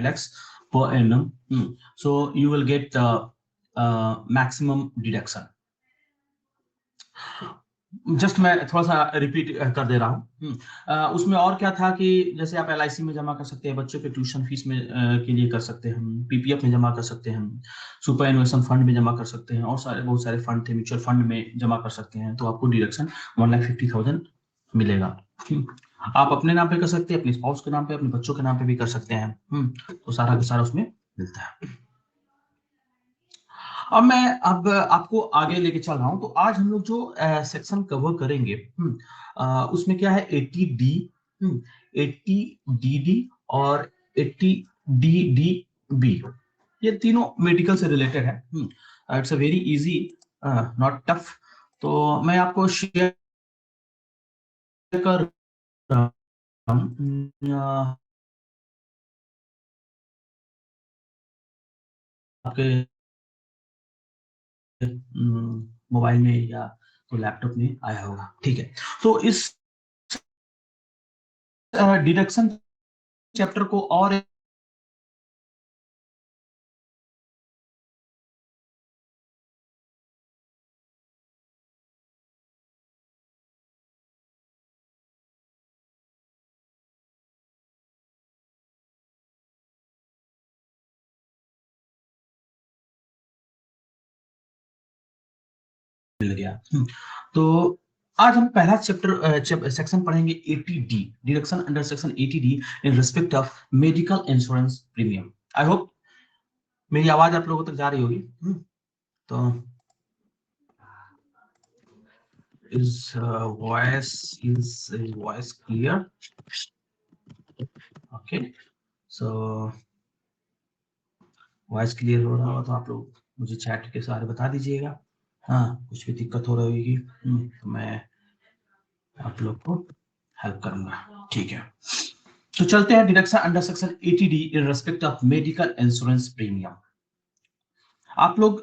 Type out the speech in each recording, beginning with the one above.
lakhs per annum. So you will get maximum deduction. Just मैं थोड़ा सा repeat कर दे रहा हूँ। उसमें और क्या था कि जैसे आप LIC में जमा कर सकते हैं, बच्चों के ट्यूशन फीस में के लिए कर सकते हैं हम, PPF में जमा कर सकते हैं हम, सुपर एनुएशन फंड में जमा कर सकते हैं, और बहुत सारे फंड थे, म्यूचुअल फंड में जमा कर सकते हैं, तो आपको डिडक्शन 1,50,000 मिलेगा। आप अपने नाम पे कर सकते हैं, अपने स्पाउस के नाम पे, अपने बच्चों के नाम पे भी कर सकते हैं। तो सारा का सारा उसमें मिलता है। अब मैं आपको आगे लेके चल रहा हूं। तो आज हम लोग जो सेक्शन कवर करेंगे उसमें क्या है, 80D, 80DD और 80DDB, ये तीनों मेडिकल से रिलेटेड है। It's a very easy, not tough. तो मैं आपको शेयर कर आपके मोबाइल में या तो लैपटॉप में आया होगा, ठीक है। तो इस डिडक्शन चैप्टर को और मिल गया। तो आज हम पहला चैप्टर सेक्शन पढ़ेंगे 80D, deduction under section 80D in respect of medical insurance premium. I hope मेरी आवाज आप लोगों तक जा रही होगी। तो is voice clear? Okay, so voice clear हो रहा हो तो आप लोग मुझे चैट के सहारे बता दीजिएगा। हाँ, कुछ भी दिक्कत हो रही होगी तो मैं आप लोग को हेल्प करूंगा, ठीक है। तो चलते हैं deduction under section 80D in respect of medical insurance premium. आप लोग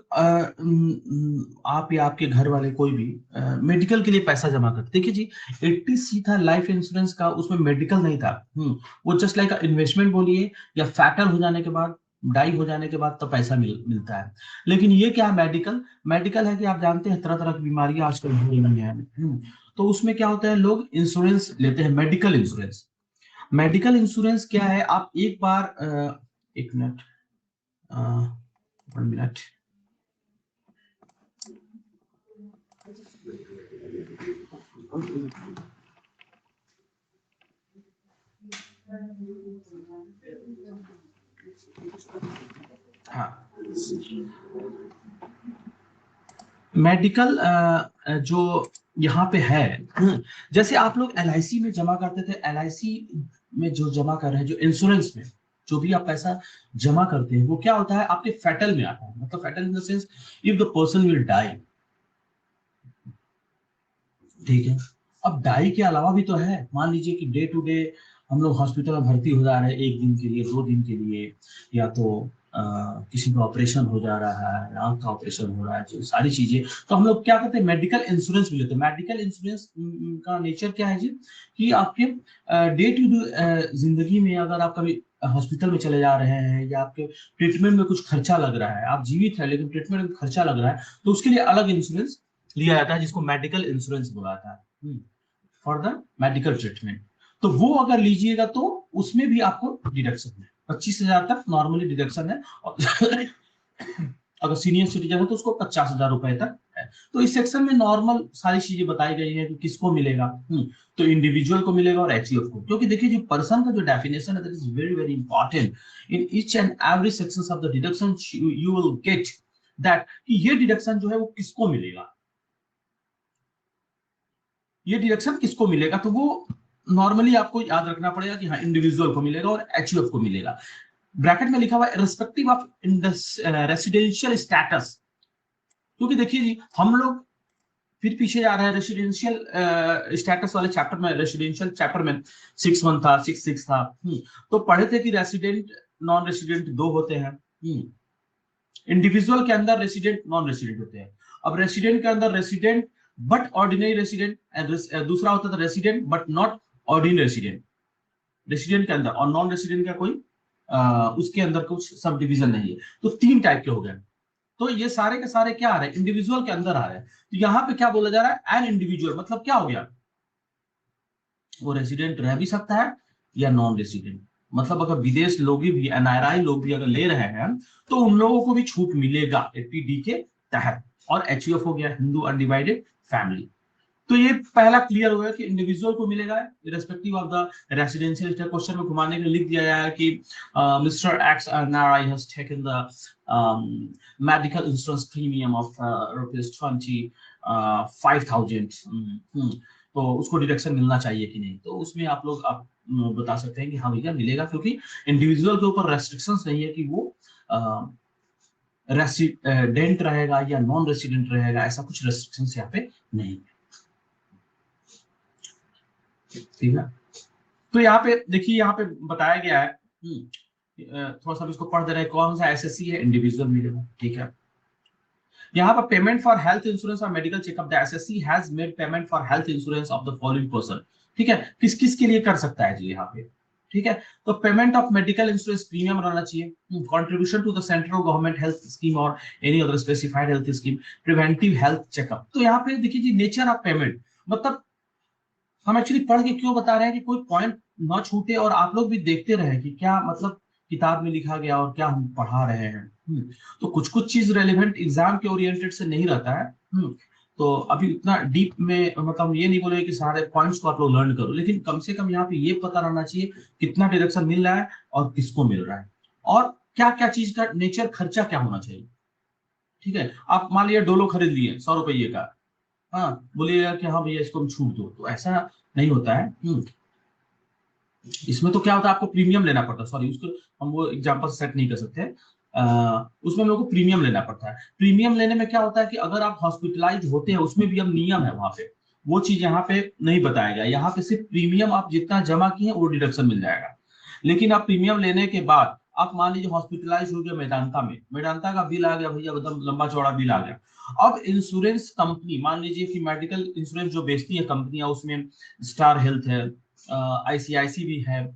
आप या आपके घर वाले कोई भी मेडिकल के लिए पैसा जमा करते, देखिए जी 80C था लाइफ इंश्योरेंस का, उसमें मेडिकल नहीं था। वो जस्ट लाइक इन्वेस्टमेंट बोलिए, या फैटल हो जाने के बाद, डाई हो जाने के बाद तो पैसा मिलता है। लेकिन ये क्या मेडिकल है कि आप जानते हैं तरह तरह की बीमारियां आजकल हो रही हैं। तो उसमें क्या होता है, लोग इंश्योरेंस लेते हैं, मेडिकल इंश्योरेंस। मेडिकल इंश्योरेंस क्या है, आप एक बार एक मिनट, 1 मिनट, हाँ, मेडिकल जो यहाँ पे है, जैसे आप लोग LIC में जमा करते थे, LIC में जो जमा कर रहे हैं, जो इंश्योरेंस में जो भी आप पैसा जमा करते हैं, वो क्या होता है, आपके फेटल में आता है। मतलब fatal in the sense, if the person will die, ठीक है। अब डाई के अलावा भी तो है, मान लीजिए कि डे टू डे हम लोग हॉस्पिटल में भर्ती हो जा रहे हैं, 1 दिन के लिए, 2 दिन के लिए, या तो किसी का ऑपरेशन हो जा रहा है, आंख का ऑपरेशन हो रहा है, जो सारी चीजें, तो हम लोग क्या करते हैं, मेडिकल इंश्योरेंस भी लेते हैं। मेडिकल इंश्योरेंस का नेचर क्या है जी, कि आपके डे टू डे जिंदगी में अगर आप कभी हॉस्पिटल में चले जा रहे हैं, या आपके ट्रीटमेंट में कुछ खर्चा लग रहा है, आप जीवित है लेकिन ट्रीटमेंट में खर्चा लग रहा है, तो उसके लिए अलग इंश्योरेंस लिया जाता है, जिसको मेडिकल इंश्योरेंस बोला जाता है, फॉर द मेडिकल ट्रीटमेंट। तो वो अगर लीजिएगा तो उसमें भी आपको डिडक्शन है, 25,000 तक नॉर्मली डिडक्शन है, और अगर सीनियर सिटीजन है तो उसको 50,000 रुपए तक है। तो इस सेक्शन में नॉर्मल सारी चीजें बताई गई है कि किसको मिलेगा। तो इंडिविजुअल को मिलेगा और HUF को, क्योंकि देखिए जो पर्सन का जो डेफिनेशन है, that is very very important in each and every section of the deduction. You will get that कि ये डिडक्शन जो है वो किसको मिलेगा, ये डिडक्शन किसको मिलेगा। तो वो नॉर्मली आपको याद रखना पड़ेगा कि हाँ, इंडिविजुअल को मिलेगा और HUF को मिलेगा। ब्रैकेट में लिखा हुआ है रिस्पेक्टिव ऑफ रेसिडेंशियल स्टेटस, क्योंकि देखिए जी हम लोग फिर पीछे जा रहे हैं। रेसिडेंशियल स्टेटस वाले चैप्टर में, रेसिडेंशियल चैप्टर में 6(1) था, 6(6) था। तो पढ़े थे कि रेसिडेंट नॉन रेसिडेंट 2 होते हैं। इंडिविजुअल के अंदर रेसिडेंट नॉन रेसिडेंट होते हैं। अब रेसिडेंट के अंदर रेसिडेंट बट ऑर्डिनरी रेसिडेंट, दूसरा होता था resident but not ordinary resident, resident के अंदर, और नॉन रेसिडेंट का कोई उसके अंदर कुछ सब डिविजन नहीं है, तो 3 टाइप के हो गए। तो ये सारे के सारे क्या आ रहे हैं, इंडिविजुअल के अंदर आ रहे हैं। तो यहाँ पे क्या बोला जा रहा है, एन इंडिविजुअल, मतलब क्या हो गया, वो रेसिडेंट रह भी सकता है या नॉन रेसिडेंट, मतलब अगर विदेश लोग भी, एनआरआई लोग भी अगर ले रहे हैं तो उन लोगों को भी छूट मिलेगा एपीडी के तहत। और एचयूएफ हो गया, हिंदू अनडिवाइडेड फैमिली। तो ये पहला क्लियर हो गया कि इंडिविजुअल को मिलेगा respective of the residential state. Question में घुमाने के लिए लिख दिया गया है कि mister x NRI has taken the medical insurance premium of ₹25,000। तो उसको डिडक्शन मिलना चाहिए कि नहीं, तो उसमें आप लोग आप बता सकते हैं कि हाँ भैया मिलेगा, क्योंकि इंडिविजुअल के ऊपर रेस्ट्रिक्शंस नहीं है कि वो रेसिडेंट रहेगा या नॉन रेसिडेंट रहेगा, ऐसा कुछ रेस्ट्रिक्शंस यहाँ पे नहीं है। ठीक है, तो यहाँ पे देखिए, यहाँ पे बताया गया है, थोड़ा सा इसको पढ़ दे रहे हैं, कौन सा एसएससी है, इंडिविजुअल मिलेगा। ठीक है, यहाँ पर पेमेंट फॉर हेल्थ इंश्योरेंस और medical checkup, the assessee has made payment for health insurance of the following person. ठीक है, किस किस के लिए कर सकता है जी यहाँ पे। ठीक है, तो payment of medical insurance premium रहना चाहिए, contribution to the central government health scheme और any other specified health scheme, preventive health checkup. तो यहाँ पे देखिए जी, नेचर ऑफ पेमेंट, मतलब हम एक्चुअली पढ़ के क्यों बता रहे हैं कि कोई पॉइंट ना छूटे और आप लोग भी देखते रहे कि क्या मतलब किताब में लिखा गया और क्या हम पढ़ा रहे हैं। तो कुछ कुछ चीज रेलिवेंट एग्जाम के ओरिएंटेड से नहीं रहता है। तो अभी इतना डीप में मतलब ये नहीं बोले कि सारे पॉइंट्स को आप लोग लर्न करो, लेकिन कम से कम यहाँ पे ये पता रहना चाहिए कितना डिडक्शन मिल रहा है और किसको मिल रहा है, और क्या क्या चीज का नेचर, खर्चा क्या होना चाहिए। ठीक है, आप मान लिया डोलो खरीद लिए 100 रुपये का, हाँ बोलिएगा कि हाँ भैया इसको हम छूट दो, तो ऐसा नहीं होता है। इसमें तो क्या होता है, आपको प्रीमियम लेना पड़ता है, सॉरी उसको हम वो एग्जांपल सेट नहीं कर सकते। उसमें हम लोग को प्रीमियम लेना पड़ता है। प्रीमियम लेने में क्या होता है कि अगर आप हॉस्पिटलाइज होते हैं, उसमें भी अब नियम है वहां पे, वो चीज यहाँ पे नहीं बताया गया। यहाँ पे सिर्फ प्रीमियम आप जितना जमा किए हैं वो डिडक्शन मिल जाएगा। लेकिन आप प्रीमियम लेने के बाद आप मान लीजिए हॉस्पिटलाइज हो गया मेदांता में, मेदांता का बिल आ गया भैया, एकदम लंबा चौड़ा बिल आ गया। अब इंश्योरेंस कंपनी, मान लीजिए कि मेडिकल इंश्योरेंस जो बेचती है कंपनियां, उसमें स्टार हेल्थ है, आईसीआईसी भी है,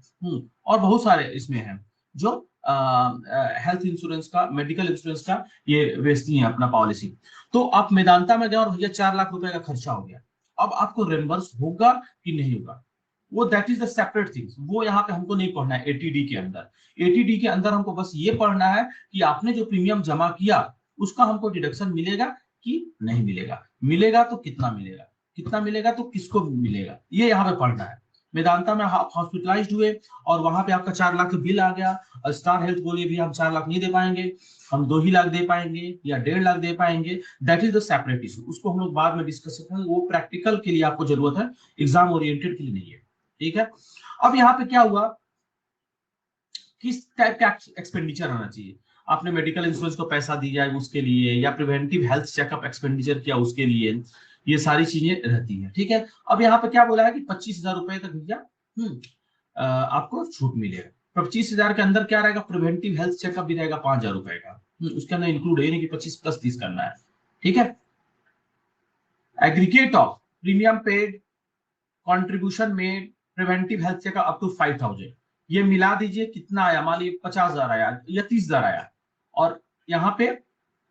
और बहुत सारे इसमें है जो हेल्थ इंश्योरेंस का, मेडिकल इंश्योरेंस का ये बेचती है अपना पॉलिसी। तो आप मेदांता में गए और भैया 4 लाख रुपए का खर्चा हो गया, अब आपको रिम्बर्स होगा कि नहीं होगा, वो that is the separate things, वो यहाँ पे हमको नहीं पढ़ना है। एटीडी के अंदर, एटीडी के अंदर हमको बस ये पढ़ना है कि आपने जो प्रीमियम जमा किया उसका हमको डिडक्शन मिलेगा कि नहीं मिलेगा, मिलेगा तो कितना मिलेगा, कितना मिलेगा तो किसको मिलेगा, ये यहाँ पे पढ़ना है। वेदांता में आप हॉस्पिटलाइज हुए और वहां पे आपका 4 लाख का बिल आ गया, और स्टार हेल्थ बोलिए भी हम 4 लाख नहीं दे पाएंगे, हम 2 ही लाख दे पाएंगे या 1.5 लाख दे पाएंगे, that is the separate issue, उसको हम लोग बाद में डिस्कस करेंगे, वो प्रैक्टिकल के लिए आपको जरूरत है, एग्जाम ओरिएंटेड के लिए नहीं है। ठीक है, अब यहाँ पे क्या हुआ, किस टाइप का एक्सपेंडिचर आना चाहिए, आपने मेडिकल इंश्योरेंस को पैसा दिया है उसके लिए, या प्रिवेंटिव हेल्थ चेकअप एक्सपेंडिचर किया उसके लिए, ये सारी चीजें रहती है। ठीक है, अब यहाँ पे क्या बोला है कि 25,000 रुपए तक भैया आपको छूट मिलेगा। 25,000 के अंदर क्या रहेगा, प्रिवेंटिव हेल्थ चेकअप भी रहेगा 5,000 रुपए का, उसके अंदर इंक्लूड है नहीं कि 25 + 30 करना है। ठीक है, aggregate of premium paid, contribution made, preventive health checkup up to 5,000, ये मिला दीजिए कितना आया, मान लीजिए 50,000 आया या 30,000 आया, और यहाँ पे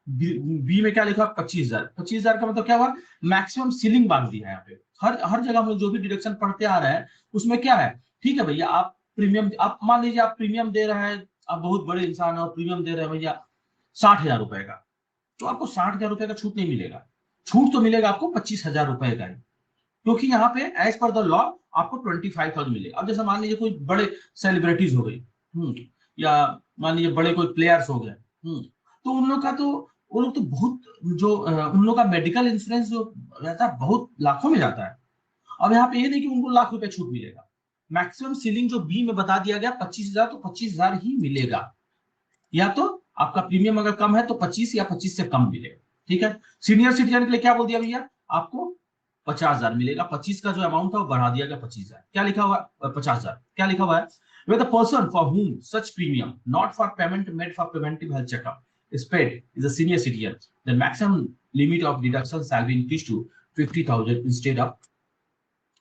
बी में क्या लिखा, 25,000। 25,000 का मतलब क्या हुआ, मैक्सिमम सीलिंग बांध दिया है यहाँ पे। हर हर जगह हम लोग जो भी डिडक्शन पढ़ते आ रहे हैं उसमें क्या है, ठीक है भैया आप प्रीमियम, आप मान लीजिए आप प्रीमियम दे रहे हैं, आप बहुत बड़े इंसान है और प्रीमियम दे रहे हैं भैया 60,000 रुपए का, तो आपको 60,000 रुपए का छूट नहीं मिलेगा, छूट तो मिलेगा आपको 25,000 रुपए का ही, क्योंकि यहाँ पे एज पर द लॉ आपको 25,000 मिलेगा। अब जैसे मान लीजिए कोई बड़े सेलिब्रिटीज हो गई, या मान लीजिए बड़े कोई प्लेयर्स हो गए, तो उन लोग का तो, वो लोग तो बहुत जो उन लोग का मेडिकल इंश्योरेंस जो रहता है बहुत लाखों में जाता है। अब यहाँ पे ये नहीं कि उनको लाख रुपए छूट मिलेगा, मैक्सिमम सीलिंग जो बी में बता दिया गया 25,000, तो 25,000 ही मिलेगा, या तो आपका प्रीमियम अगर कम है तो 25 या 25 से कम मिलेगा। ठीक है, सीनियर सिटीजन के लिए क्या बोल दिया भैया, आपको 50,000 मिलेगा, 25 का जो अमाउंट है वो बढ़ा दिया गया 25,000, क्या लिखा हुआ है 50,000, क्या लिखा हुआ है, with the person for whom such premium not for payment made for preventive health checkup is paid is a senior citizen, the maximum limit of deduction shall be increased to 50,000 instead of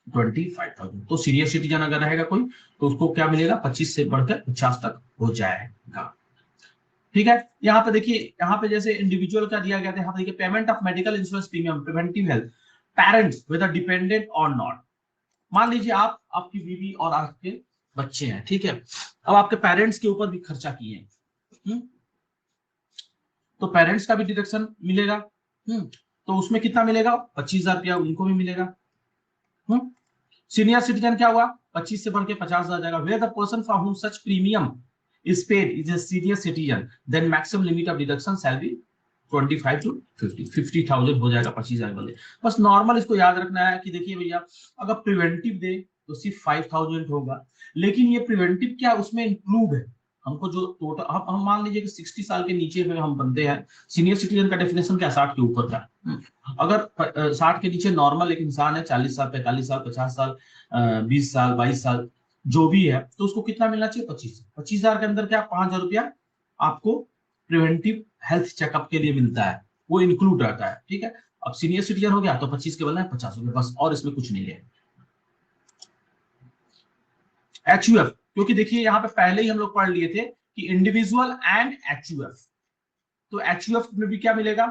25,000। तो senior citizen अगर रहेगा कोई तो उसको क्या मिलेगा, 25 से बढ़कर 50 तक हो जाएगा। ठीक है, यहाँ पे देखिए, यहाँ पे जैसे इंडिविजुअल का दिया गया था, यहाँ पे देखिए payment of medical insurance premium preventive health parents whether dependent और नॉट। मान लीजिए आप, आपकी बीवी और आपके बच्चे हैं, ठीक है, अब आपके पेरेंट्स के ऊपर भी खर्चा किए हैं, तो पेरेंट्स का भी डिडक्शन मिलेगा। तो उसमें कितना मिलेगा, 25,000 रुपया उनको भी मिलेगा। सीनियर सिटीजन क्या हुआ, 25 से बढ़ के 50,000 जाएगा। Where the person for whom such premium is paid is a senior citizen, then maximum limit of deduction shall be 25 to 50,000 हो जाएगा 25,000 वाले। बस नॉर्मल इसको याद रखना है कि देखिए भैया, अगर प्रिवेंटिव दे तो सिर्फ 5,000 होगा, लेकिन ये प्रिवेंटिव क्या उसमें इंक्लूड है, हमको जो टोटल, हम मान लीजिए कि 60 साल के नीचे में हम बनते हैं, सीनियर सिटीजन का डेफिनेशन क्या 60 के ऊपर का। अगर 60 के नीचे नॉर्मल एक इंसान है, 40 साल, 45 साल, 50 साल, 20 साल, 22 साल जो भी है, तो उसको कितना मिलना चाहिए, 25,000 के अंदर क्या 5,000 रुपया आपको प्रिवेंटिव हेल्थ चेकअप के लिए मिलता है, वो इंक्लूड रहता है। ठीक है, अब सीनियर सिटीजन हो गया तो 25 के बदले 50 हो गया बस, और इसमें कुछ नहीं है। एचयूएफ, क्योंकि देखिए यहाँ पे पहले ही हम लोग पढ़ लिए थे कि इंडिविजुअल एंड एचयूएफ, तो एचयूएफ में भी क्या मिलेगा,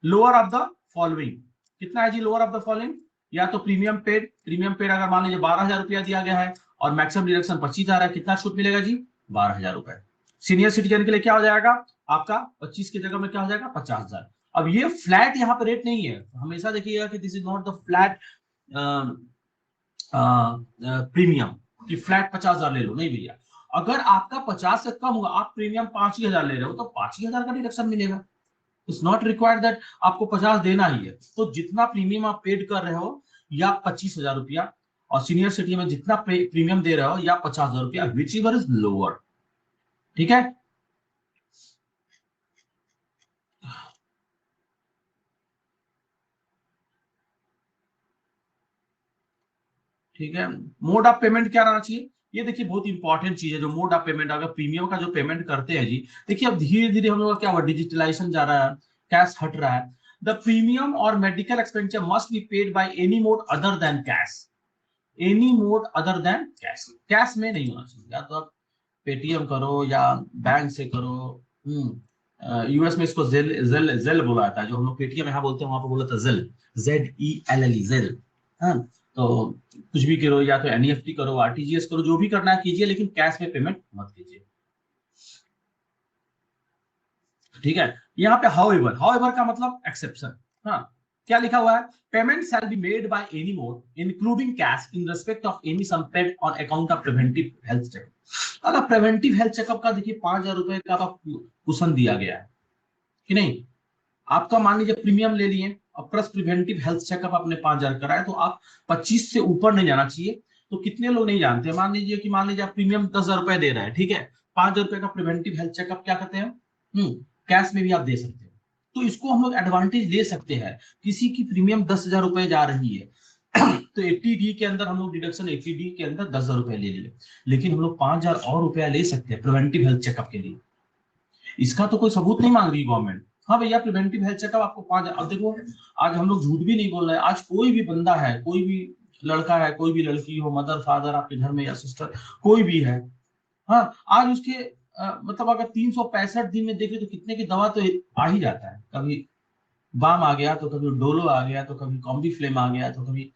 लोअर ऑफ द फॉलोइंग। कितना है जी लोअर ऑफ द फॉलोइंग, या तो प्रीमियम पेड, प्रीमियम पेड अगर मान लीजिए 12,000 रुपया दिया गया है और मैक्सिमम डिडक्शन 25,000 है, कितना छूट मिलेगा जी, 12,000 रुपए। सीनियर सिटीजन के लिए क्या हो जाएगा आपका, 25 की जगह में क्या हो जाएगा 50,000। अब ये फ्लैट यहाँ पे रेट नहीं है, हमेशा देखिएगा कि this is not the flat premium कि फ्लैट 50,000 ले लो, नहीं भैया। अगर आपका 50 से कम होगा, आप प्रीमियम 5,000 ले रहे हो तो 5,000 का डिडक्शन मिलेगा। इट्स नॉट रिक्वायर्ड दैट आपको 50 देना ही है। तो जितना प्रीमियम आप पेड कर रहे हो या 25,000 रुपया, और सीनियर सिटी में जितना प्रीमियम दे रहे हो या 50,000 रुपया, विच एवर इज लोअर। ठीक है, ठीक है। मोड ऑफ पेमेंट क्या रहना चाहिए, ये देखिए बहुत इंपॉर्टेंट चीज है, जो मोड ऑफ पेमेंट, अगर प्रीमियम का जो पेमेंट करते हैं जी, देखिए अब धीरे धीरे हम लोग क्या हुआ, डिजिटलाइजेशन जा रहा है, कैश हट रहा है। द प्रीमियम और medical expenditure must be paid by any mode other than cash, any mode other than cash, cash में नहीं होना चाहिए। या तो आप पेटीएम करो या बैंक से करो। यूएस में इसको जेल जेल जेल बोला जाता है, जो हम लोग पेटीएम यहाँ बोलते हैं वहां पर बोला था जेल, ZELL जेल। हाँ, तो कुछ भी करो, या तो एनईएफटी करो, आरटीजीएस करो, जो भी करना है कीजिए, लेकिन कैश में पेमेंट मत कीजिए। ठीक है, यहाँ पे हाउएवर, हाउएवर का मतलब एक्सेप्शन। हाँ, क्या लिखा हुआ है, payment shall be made by any mode including cash in respect of any sum paid on account of preventive health checkup. अगर प्रिवेंटिव हेल्थ चेकअप का देखिए 5,000 रुपए का कुशन दिया गया है कि नहीं, आपका मान लीजिए प्रीमियम ले लिए और प्लस प्रिवेंटिव हेल्थ चेकअप आपने 5,000 कराया, तो आप 25 से ऊपर नहीं जाना चाहिए। तो कितने लोग नहीं जानते, मान लीजिए कि मान लीजिए आप प्रीमियम 10,000 रुपए दे रहे हैं, ठीक है, 5,000 रुपए का प्रिवेंटिव हेल्थ चेकअप क्या कहते हैं, कैश में भी आप दे सकते हो। तो इसको हम लोग एडवांटेज ले सकते हैं, किसी की प्रीमियम 10,000 रुपए जा रही है तो 80D के अंदर हम लोग डिडक्शन 80D के अंदर 10,000 रुपए ले ले, लेकिन हम लोग 5,000 और रुपया ले सकते हैं प्रिवेंटिव हेल्थ चेकअप के लिए। इसका तो कोई सबूत नहीं मांग रही गवर्नमेंट। हाँ भैया, प्रिवेंटिव हेल्थ चेकअप आपको 5,000। अब देखो, आज हम लोग झूठ भी नहीं बोल रहे हैं, आज कोई भी बंदा है, कोई भी लड़का है, कोई भी लड़की हो, मदर फादर आपके घर में या सिस्टर कोई भी है, हाँ, आज उसके मतलब अगर 365 दिन में देखे तो कितने की दवा तो आ ही जाता है। कभी बाम आ गया, तो कभी डोलो आ गया, तो कभी कॉम्बी फ्लेम आ गया, तो कभी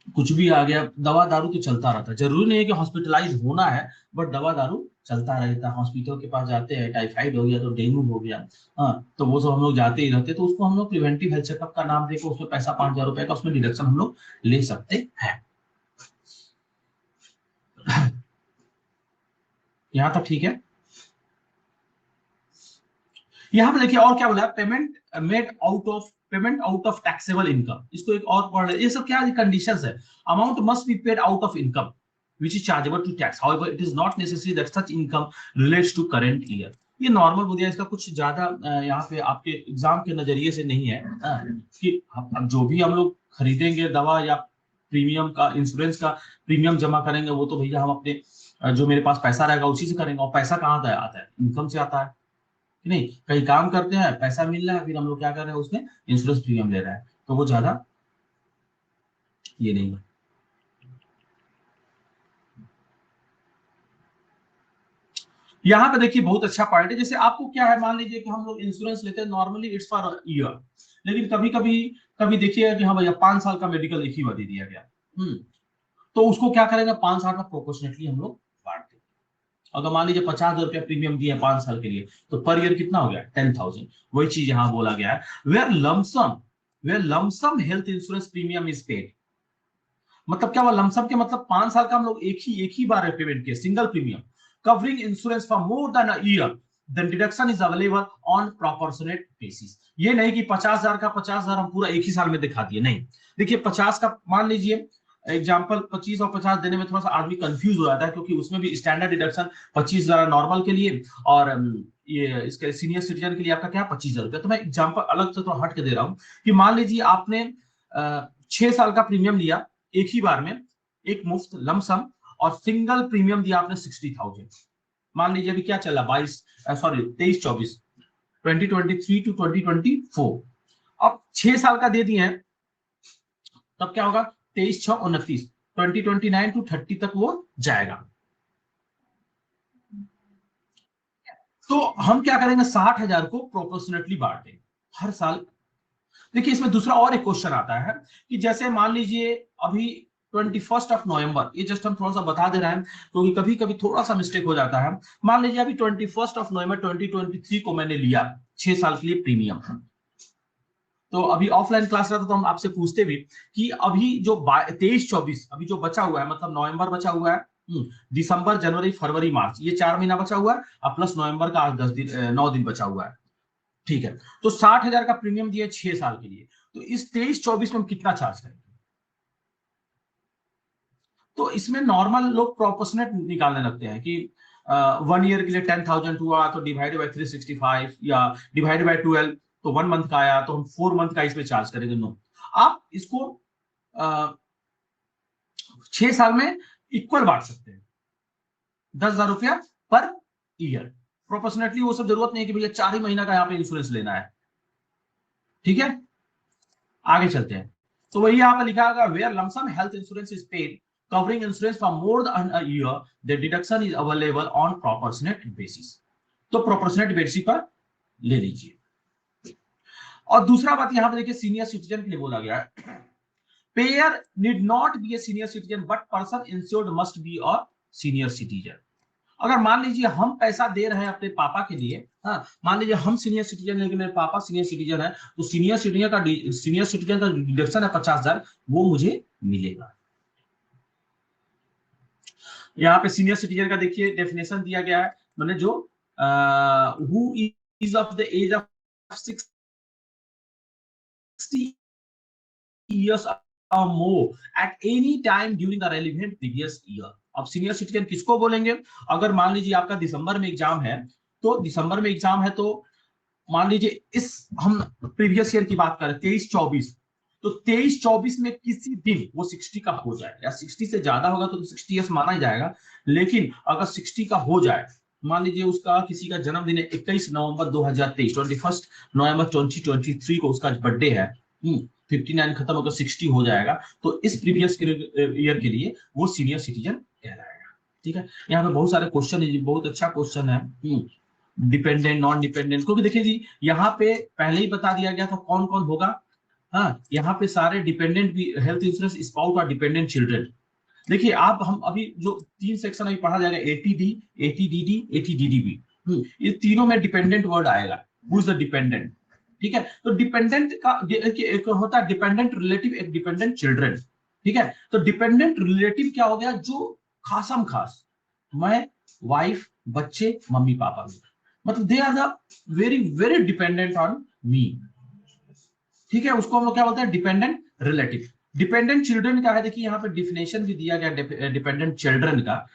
कुछ भी आ गया। दवा दारू तो चलता रहता है, जरूरी नहीं है कि हॉस्पिटलाइज होना है, बट दवा दारू चलता रहता है। हॉस्पिटल के पास जाते हैं, टाइफाइड हो गया तो डेंगू हो गया, हाँ, तो वो सब हम लोग जाते ही रहते, तो उसको हम लोग प्रिवेंटिव हेल्थ चेकअप का नाम देकर उसमें पैसा 5,000 रुपए का उसमें डिडक्शन हम लोग ले सकते हैं। यहाँ तक ठीक है। यहाँ पे देखिए और क्या बोला है, payment made out of, payment out of taxable income, इसको एक और पढ़ रहे, ये सब क्या कंडीशंस है। Amount must be paid out of income which is chargeable to tax, however it is not necessary that such income relates to current year। ये नॉर्मल हो गया, इसका कुछ ज्यादा यहाँ पे आपके एग्जाम के नजरिए से नहीं है, कि अब जो भी हम लोग खरीदेंगे दवा या प्रीमियम का, इंश्योरेंस का प्रीमियम जमा करेंगे, वो तो भैया हम अपने जो मेरे पास पैसा रहेगा उसी से करेंगे, और पैसा कहाँ आता है, इनकम से आता है कि नहीं। कहीं काम करते हैं, पैसा मिल रहा है, फिर हम लोग क्या कर रहे हैं, उसमें इंश्योरेंस प्रीमियम ले रहे हैं, तो वो ज्यादा ये नहीं। यहाँ पे देखिए बहुत अच्छा पॉइंट है, जैसे आपको क्या है, मान लीजिए कि हम लोग इंश्योरेंस लेते हैं नॉर्मली इट्स फॉर ईयर, लेकिन कभी कभी कभी देखिए कि हाँ भैया 5 साल का मेडिकल एक ही बार दे दिया गया, तो उसको क्या करेंगे, 5 साल का प्रोपोर्शनेटली हम लोग बांट देंगे। अगर मान लीजिए 50,000 रुपया प्रीमियम दिए 5 साल के लिए, तो पर ईयर कितना हो गया, 10,000। वही चीज यहाँ बोला गया है, where lump sum health insurance premium is paid. मतलब क्या हुआ लमसम के मतलब 5 साल का हम लोग एक ही बार पेमेंट किया, single premium covering insurance for more than a year, then deduction is available on proportionate basis. ये नहीं कि 50,000 का 50,000 हम पूरा एक ही साल में दिखा दिए, नहीं। देखिए 50 का मान लीजिए एग्जाम्पल, 25 और 50 देने में थोड़ा सा आदमी कंफ्यूज हो जाता है, क्योंकि उसमें भी स्टैंडर्ड डिडक्शन 25,000 नॉर्मल के लिए, और ये इसके सीनियर सिटीजन के लिए आपका क्या 25,000 रुपया। तो मैं एग्जाम्पल अलग से थोड़ा हट के दे रहा हूँ कि मान लीजिए आपने 6 साल का प्रीमियम लिया एक ही बार में, एक मुफ्त लमसम, और सिंगल प्रीमियम दिया आपने 60,000। मान लीजिए अभी क्या चला 23-24 2023 टू 2024, अब 6 साल का दे दिए हैं, तब क्या होगा 23-6-29 2029 टू 30 तक वो जाएगा। तो हम क्या करेंगे, 60,000 को प्रोपोर्शनेटली बांट देंगे हर साल। देखिए इसमें दूसरा और एक क्वेश्चन आता है कि जैसे मान लीजिए अभी 21 नवंबर, ये जस्ट हम थोड़ा सा बता दे रहे हैं क्योंकि कभी कभी थोड़ा सा मिस्टेक हो जाता है। मान लीजिए अभी 21 नवंबर 2023 को मैंने लिया 6 साल के लिए प्रीमियम, तो अभी ऑफलाइन क्लास रहता तो हम आपसे पूछते भी कि अभी जो 23-24 अभी जो बचा हुआ है, मतलब नवंबर बचा हुआ है, दिसंबर जनवरी फरवरी मार्च, ये 4 महीना बचा हुआ है, और प्लस नवंबर का 10 दिन 9 दिन बचा हुआ है, ठीक है। तो 60,000 का प्रीमियम दिया 6 साल के लिए, तो इस 23-24 में हम कितना चार्ज करेंगे। तो इसमें नॉर्मल लोग प्रोपोर्शनेट निकालने लगते हैं कि 1 ईयर के लिए 10,000 हुआ तो डिवाइड बाय 365 या डिवाइड बाय 12, तो 1 मंथ का आया तो हम 4 मंथ का इसमें चार्ज करेंगे। नो, आप इसको 6 साल में इक्वल बांट सकते हैं, 10,000 रुपया पर ईयर प्रोपोर्शनेटली। वो सब जरूरत नहीं है कि भैया 4 ही महीना का यहाँ पे इंश्योरेंस लेना है, ठीक है। आगे चलते हैं, तो वही यहाँ पे लिखा होगा where lump sum health insurance is paid covering insurance for more than a year, the deduction is available on proportionate basis. तो प्रोपोर्शनेट बेसिस पर ले लीजिए। और दूसरा बात यहाँ पे देखिए सीनियर सिटीजन के लिए बोला गया है, pair need not B A senior citizen but person insured must be a senior citizen. अगर मान लीजिए हम पैसा दे रहे हैं अपने पापा के लिए, हाँ मान लीजिए हम सीनियर सिटीजन, लेकिन मेरे पापा सीनियर सिटीजन है, तो सीनियर सिटीजन का डिडक्शन है 50,000, वो मुझे मिलेगा। यहाँ पे सीनियर सिटीजन का देखिए डेफिनेशन दिया गया है, मैंने जो who is of the age of 60 years or more at any time during the relevant previous year। अब सीनियर सिटीजन किसको बोलेंगे, अगर मान लीजिए आपका दिसंबर में एग्जाम है, तो दिसंबर में एग्जाम है, तो मान लीजिए इस हम प्रीवियस ईयर की बात करें 23-24, तो 23-24 में किसी दिन वो 60 का हो जाए, या 60 से ज्यादा होगा तो 60 ईयर्स माना ही जाएगा, लेकिन अगर 60 का हो जाए, मान लीजिए उसका किसी का जन्मदिन है 21 नवंबर 2023, 21 नवंबर 2023 को उसका बर्थडे है, 59 खत्म होकर 60 हो जाएगा, तो इस प्रीवियस ईयर के लिए वो सीनियर सिटीजन कहलाएगा, ठीक है। यहाँ पे बहुत सारे क्वेश्चन है, बहुत अच्छा क्वेश्चन है, डिपेंडेंट नॉन डिपेंडेंट, क्योंकि देखिए जी यहाँ पे पहले ही बता दिया गया था कौन कौन होगा। हाँ यहाँ पे सारे डिपेंडेंट भी हेल्थ इंश्योरेंस स्पाउस और डिपेंडेंट चिल्ड्रन। देखिए आप हम अभी जो 3 सेक्शन अभी पढ़ा जाएगा, एटीडी, एटीडीडी, एटीडीडीबी, ये तीनों में डिपेंडेंट वर्ड आएगा, हु इज द डिपेंडेंट, ठीक है। तो डिपेंडेंट का एक होता है डिपेंडेंट रिलेटिव, एक डिपेंडेंट चिल्ड्रन, ठीक है। तो डिपेंडेंट रिलेटिव क्या हो गया, जो खासम खास मैं, वाइफ, बच्चे, मम्मी पापा, मतलब they are the very very dependent on me, ठीक है, उसको हम लोग क्या बोलते हैं, डिपेंडेंट रिलेटिव। डिपेंडेंट चिल्ड्रन का है, देखिए यहाँ पे डिफिनेशन भी दिया गया डिपेंडेंट चिल्ड्रन का,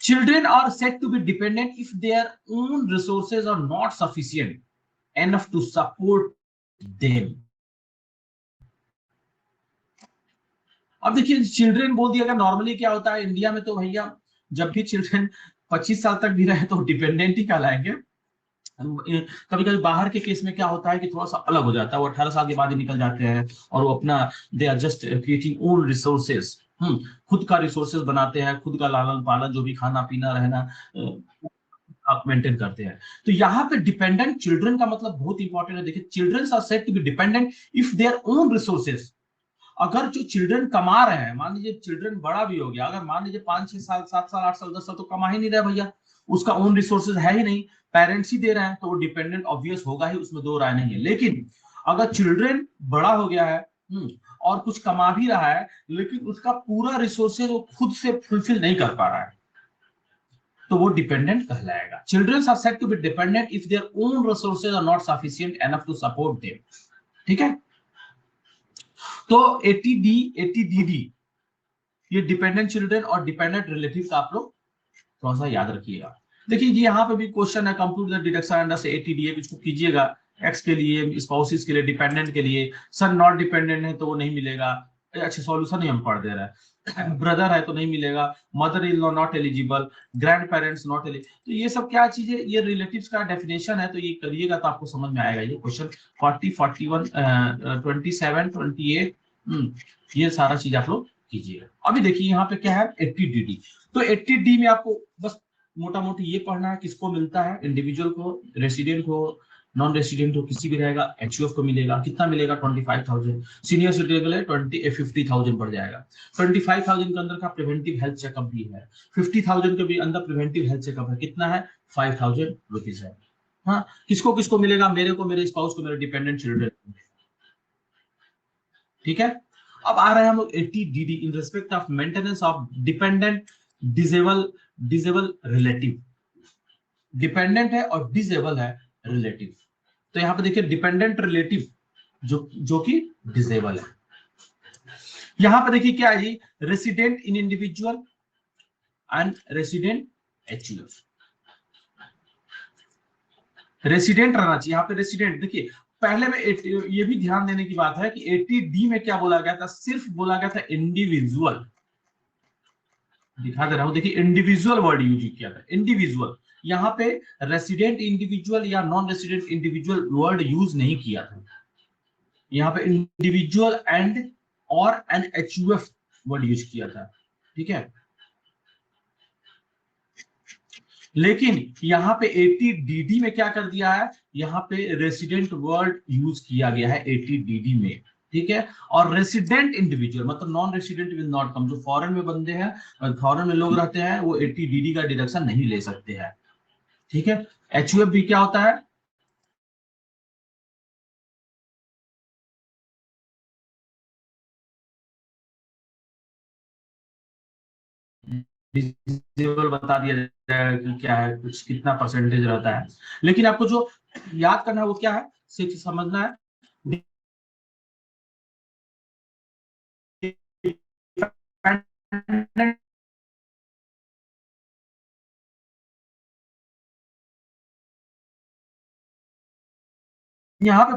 children are said to be dependent if their own resources are not sufficient enough to support them। अब देखिए चिल्ड्रन बोल दिया, नॉर्मली क्या होता है इंडिया में, तो भैया जब भी चिल्ड्रन 25 साल तक भी रहे तो डिपेंडेंट ही कहलाएंगे, कभी कभी बाहर के केस में क्या होता है कि थोड़ा सा अलग हो जाता है, वो 18 साल के बाद ही निकल जाते हैं और वो अपना they are just creating own resources, खुद का रिसोर्सेज बनाते हैं, खुद का लालन पालन जो भी खाना पीना रहना आप मेंटेन करते हैं। तो यहाँ पे डिपेंडेंट चिल्ड्रन का मतलब बहुत इंपॉर्टेंट है। देखिए, children are said to be dependent if their own resources. अगर जो चिल्ड्रन कमा रहे हैं, मान लीजिए चिल्ड्रन बड़ा भी हो गया, अगर मान लीजिए 5 6 साल 7 साल 8 साल 10 साल तो कमा ही नहीं रहा भैया, उसका ओन रिसोर्सेज है ही नहीं, पेरेंट्स ही दे रहे हैं, तो वो डिपेंडेंट ऑब्वियस होगा ही, उसमें दो राय नहीं है। लेकिन अगर चिल्ड्रन बड़ा हो गया है और कुछ कमा भी रहा है, लेकिन उसका पूरा रिसोर्सेज वो खुद से फुलफिल नहीं कर पा रहा है, तो वो डिपेंडेंट कहलाएगा। Children are said to be dependent if their own resources are not sufficient enough to support them. ठीक है, तो 80D 80DD ये डिपेंडेंट चिल्ड्रन और डिपेंडेंट रिलेटिव का आप लोग थोड़ा सा याद रखिएगा। देखिए जी, यहाँ पे भी क्वेश्चन है, कंप्यूट द डिडक्शन अंडर से 80D इसको कीजिएगा। एक्स के लिए, स्पाउसेस के लिए, डिपेंडेंट के लिए, सन नॉट डिपेंडेंट है तो वो नहीं मिलेगा। अच्छा, सॉल्यूशन ही हम पढ़ दे रहे हैं। ब्रदर है तो नहीं मिलेगा, mother in law not eligible, grand parents not eligible. तो ये सब क्या चीज है, ये रिलेटिव्स का डेफिनेशन है, तो ये करिएगा तो आपको समझ में आएगा। ये क्वेश्चन 40 41 27 28 ये सारा चीज आप लोग कीजिएगा। अभी देखिए यहाँ पे क्या है, 80DD। तो 80D में आपको बस मोटा मोटी ये पढ़ना है किसको मिलता है, इंडिविजुअल को, रेसिडेंट को, नॉन रेसिडेंट हो, किसी भी रहेगा। एचयूएफ को मिलेगा, कितना मिलेगा 25,000। सीनियर सिटीजन के लिए 50,000 पड़ जाएगा। 25,000 के अंदर का प्रिवेंटिव हेल्थ चेकअप भी है, 50,000 के भी अंदर प्रिवेंटिव हेल्थ चेकअप है, कितना है 5,000 रुपीज है। हाँ, किसको किसको मिलेगा, मेरे को, मेरे स्पाउस को, मेरे डिपेंडेंट चिल्ड्रन। ठीक है, अब आ रहे हैं हम लोग 80DD in respect of maintenance of dependent disable relative. Dependent है और डिजेबल है रिलेटिव। तो यहां पे देखिए डिपेंडेंट रिलेटिव जो कि डिजेबल है। यहां पे देखिए क्या है जी, resident in individual and resident HUF. Resident रहना चाहिए यहाँ पे, रेसिडेंट। देखिए पहले में ये भी ध्यान देने की बात है कि 80D में क्या बोला गया था, सिर्फ बोला गया था इंडिविजुअल। दिखा दे रहा हूं, देखिए इंडिविजुअल वर्ड यूज किया था, इंडिविजुअल। यहाँ पे रेसिडेंट इंडिविजुअल या non resident individual word use नहीं किया था। यहाँ पे इंडिविजुअल एंड और एन एचयूएफ वर्ड यूज किया था। ठीक है, लेकिन यहाँ पे 80DD में क्या कर दिया है, यहाँ पे रेसिडेंट वर्ड यूज किया गया है 80DD में। ठीक है, और रेसिडेंट इंडिविजुअल मतलब non resident will not come, जो फॉरेन में बंदे हैं, फॉरेन में लोग रहते हैं, वो 80DD का डिडक्शन नहीं ले सकते हैं। ठीक है, एचयूएफ भी क्या होता है, डिसेबल बता दिया जाएगा कि क्या है, कुछ कितना परसेंटेज रहता है। लेकिन आपको जो याद करना है वो क्या है, सिर्फ समझना है, यहाँ पे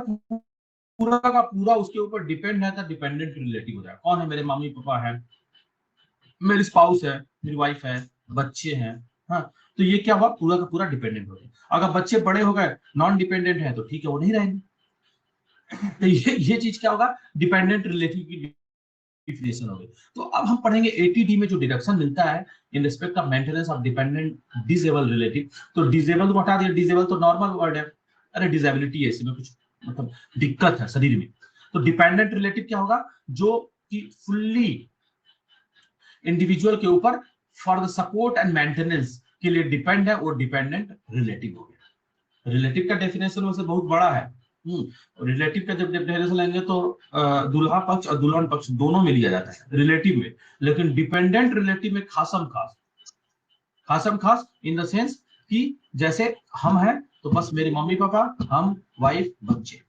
पूरा का पूरा उसके ऊपर डिपेंड है, तो डिपेंडेंट रिलेटिव हो जाएगा। कौन है, मेरे मम्मी पापा है, मेरी स्पाउस है, मेरी वाइफ है, बच्चे हैं। हाँ, तो ये क्या हुआ, पूरा का पूरा डिपेंडेंट हो गया। अगर बच्चे बड़े हो गए, नॉन डिपेंडेंट है, तो ठीक है वो नहीं रहेंगे। तो ये चीज क्या होगा, डिपेंडेंट रिलेटिव की डिफिनेशन हो गई। तो अब हम पढ़ेंगे 80D में जो डिडक्शन मिलता है इन respect of maintenance of dependent disable relative. तो डिसेबल को हटा दिया, डिसेबल तो नॉर्मल वर्ड है, अरे डिसेबिलिटी है, इसमें कुछ मतलब दिक्कत है शरीर में। तो डिपेंडेंट रिलेटिव क्या होगा, जो कि फुल्ली इंडिविजुअल के ऊपर for the support and maintenance के लिए डिपेंड है, वो डिपेंडेंट रिलेटिव हो गया। रिलेटिव का डेफिनेशन वैसे बहुत बड़ा है। रिलेटिव का जब डेफिनेशन लेंगे तो दूल्हा पक्ष और दुल्हन पक्ष दोनों में लिया जाता है रिलेटिव में। लेकिन डिपेंडेंट रिलेटिव में खासम खास इन द सेंस कि जैसे हम हैं तो बस मेरे मम्मी पापा, हम, वाइफ, बच्चे।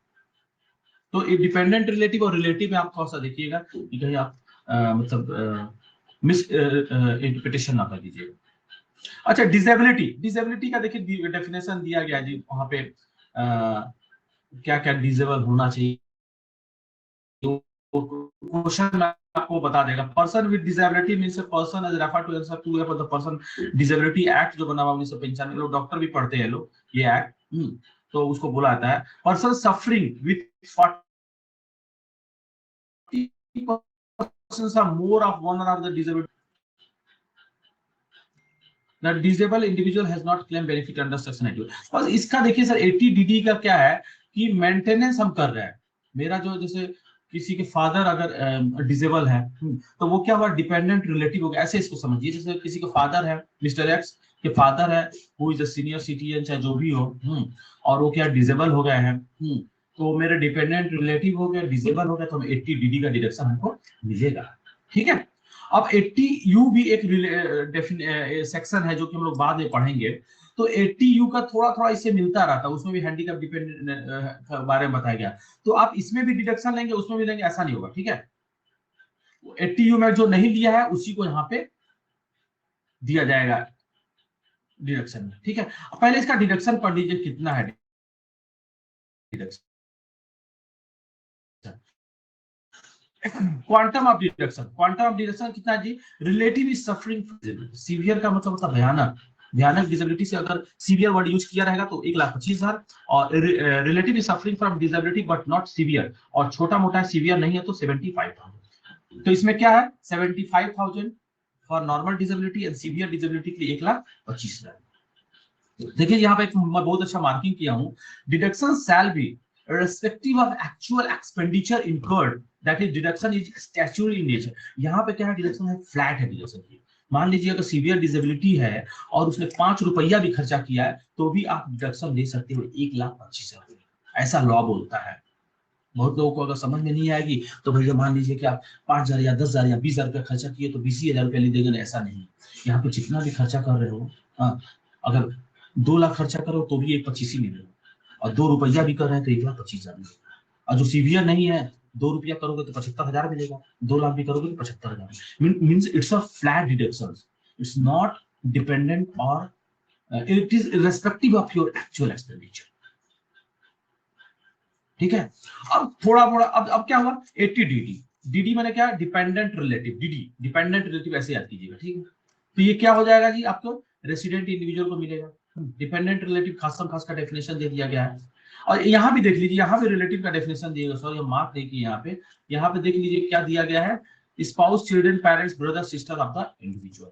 तो ये डिपेंडेंट रिलेटिव और रिलेटिव में आप थोड़ा सा देखिएगा कि कहीं आप मतलब मिस इंटरप्रिटेशन ना कर दीजिएगा। अच्छा, डिसेबिलिटी का देखिए डेफिनेशन दिया गया जी वहां पे, क्या क्या डिसेबल होना चाहिए। क्वेश्चन आपको बता देगा, person with disability means a person as refer to the person disability act जो बना हुआ 1995, लोग डॉक्टर भी पढ़ते हैं लोग ये एक्ट। तो उसको बोला जाता है person suffering with 40% or more of one of the disability. The disabled individual has not claimed benefit under section 80. और इसका देखिए सर 80DD का क्या है कि मेंटेनेंस हम कर रहे हैं। मेरा जो जैसे किसी के फादर अगर डिसेबल है तो वो क्या हुआ डिपेंडेंट रिलेटिव हो गया, ऐसे इसको समझिए। जैसे किसी का फादर है, मिस्टर एक्स के फादर है who is a senior citizen चाहे जो भी हो, और वो क्या डिसेबल हो गए हैं, तो मेरे डिपेंडेंट रिलेटिव हो गया, डिसेबल हो गया, तो 80DD का डिडक्शन हमको मिलेगा। ठीक है। अब 80U भी एक सेक्शन है जो कि हम लोग बाद में पढ़ेंगे। तो 80U का थोड़ा थोड़ा इससे मिलता रहता है, उसमें भी हैंडीकैप डिपेंडेंट के बारे में बताया गया। तो आप इसमें भी डिडक्शन लेंगे उसमें भी लेंगे, ऐसा नहीं होगा। ठीक है। 80U में जो नहीं लिया है उसी को यहाँ पे दिया जाएगा डिडक्शन में। ठीक है। पहले इसका डिडक्शन पढ़ लीजिए कितना है डिडक्शन। क्वांटम ऑफ डिडक्शन कितना है जी? रिलेटिव इज सफरिंग सीवियर का मतलब होता है भयानक, भयानक डिसेबिलिटी से अगर सीवियर वर्ड यूज किया रहेगा तो 1,25,000, और relative is suffering from disability but not severe, और छोटा मोटा सीवियर नहीं है तो 75,000। तो इसमें क्या है 75,000 for normal disability and severe disability के लिए 1,25,000। देखिए यहाँ पे मैं बहुत अच्छा मार्किंग किया हूँ, deduction shall B irrespective of actual expenditure incurred, that is deduction is statutory in nature। यहाँ पे क्या है डिडक्शन है फ्लैट है डिडक्शन की। मान लीजिए अगर सीवियर डिसेबिलिटी है और उसने 5 रुपया भी खर्चा किया है तो भी आप डिडक्शन ले सकते हो 1,25,000, ऐसा लॉ बोलता है। बहुत लोगों को अगर समझ में नहीं आएगी तो भैया मान लीजिए कि आप 5,000 या 10,000 या 20,000 रुपया खर्चा किए तो 20,000 रुपया ले देंगे, ऐसा नहीं। यहाँ पे जितना भी खर्चा कर रहे हो, अगर 2 लाख खर्चा करो तो भी 1,25,000 ही मिलेगा, और 2 रुपया भी कर रहे हैं तो 1,25,000 मिलेगा। और जो सीवियर नहीं है 2 रुपया करोगे तो 75,000 मिलेगा, 2 लाख भी करोगे तो 75,000। Means it's a flat deduction, it's not dependent और it is irrespective of your actual expenditure. ठीक है। अब थोड़ा थोड़ा अब क्या हुआ 80DD। डीडी मैंने क्या dependent relative, DD dependent relative ऐसे याद कीजिएगा। ठीक है। तो ये क्या हो जाएगा जी आपको रेसिडेंट इंडिविजुअल को मिलेगा। डिपेंडेंट रिलेटिव खास का डेफिनेशन दे दिया गया है, और यहाँ भी देख लीजिए यहाँ पे रिलेटिव का डेफिनेशन दिएगा। सॉरी हम मार्क देखिए यहाँ पे देख लीजिए क्या दिया गया है, spouse children parents brother sister of the individual.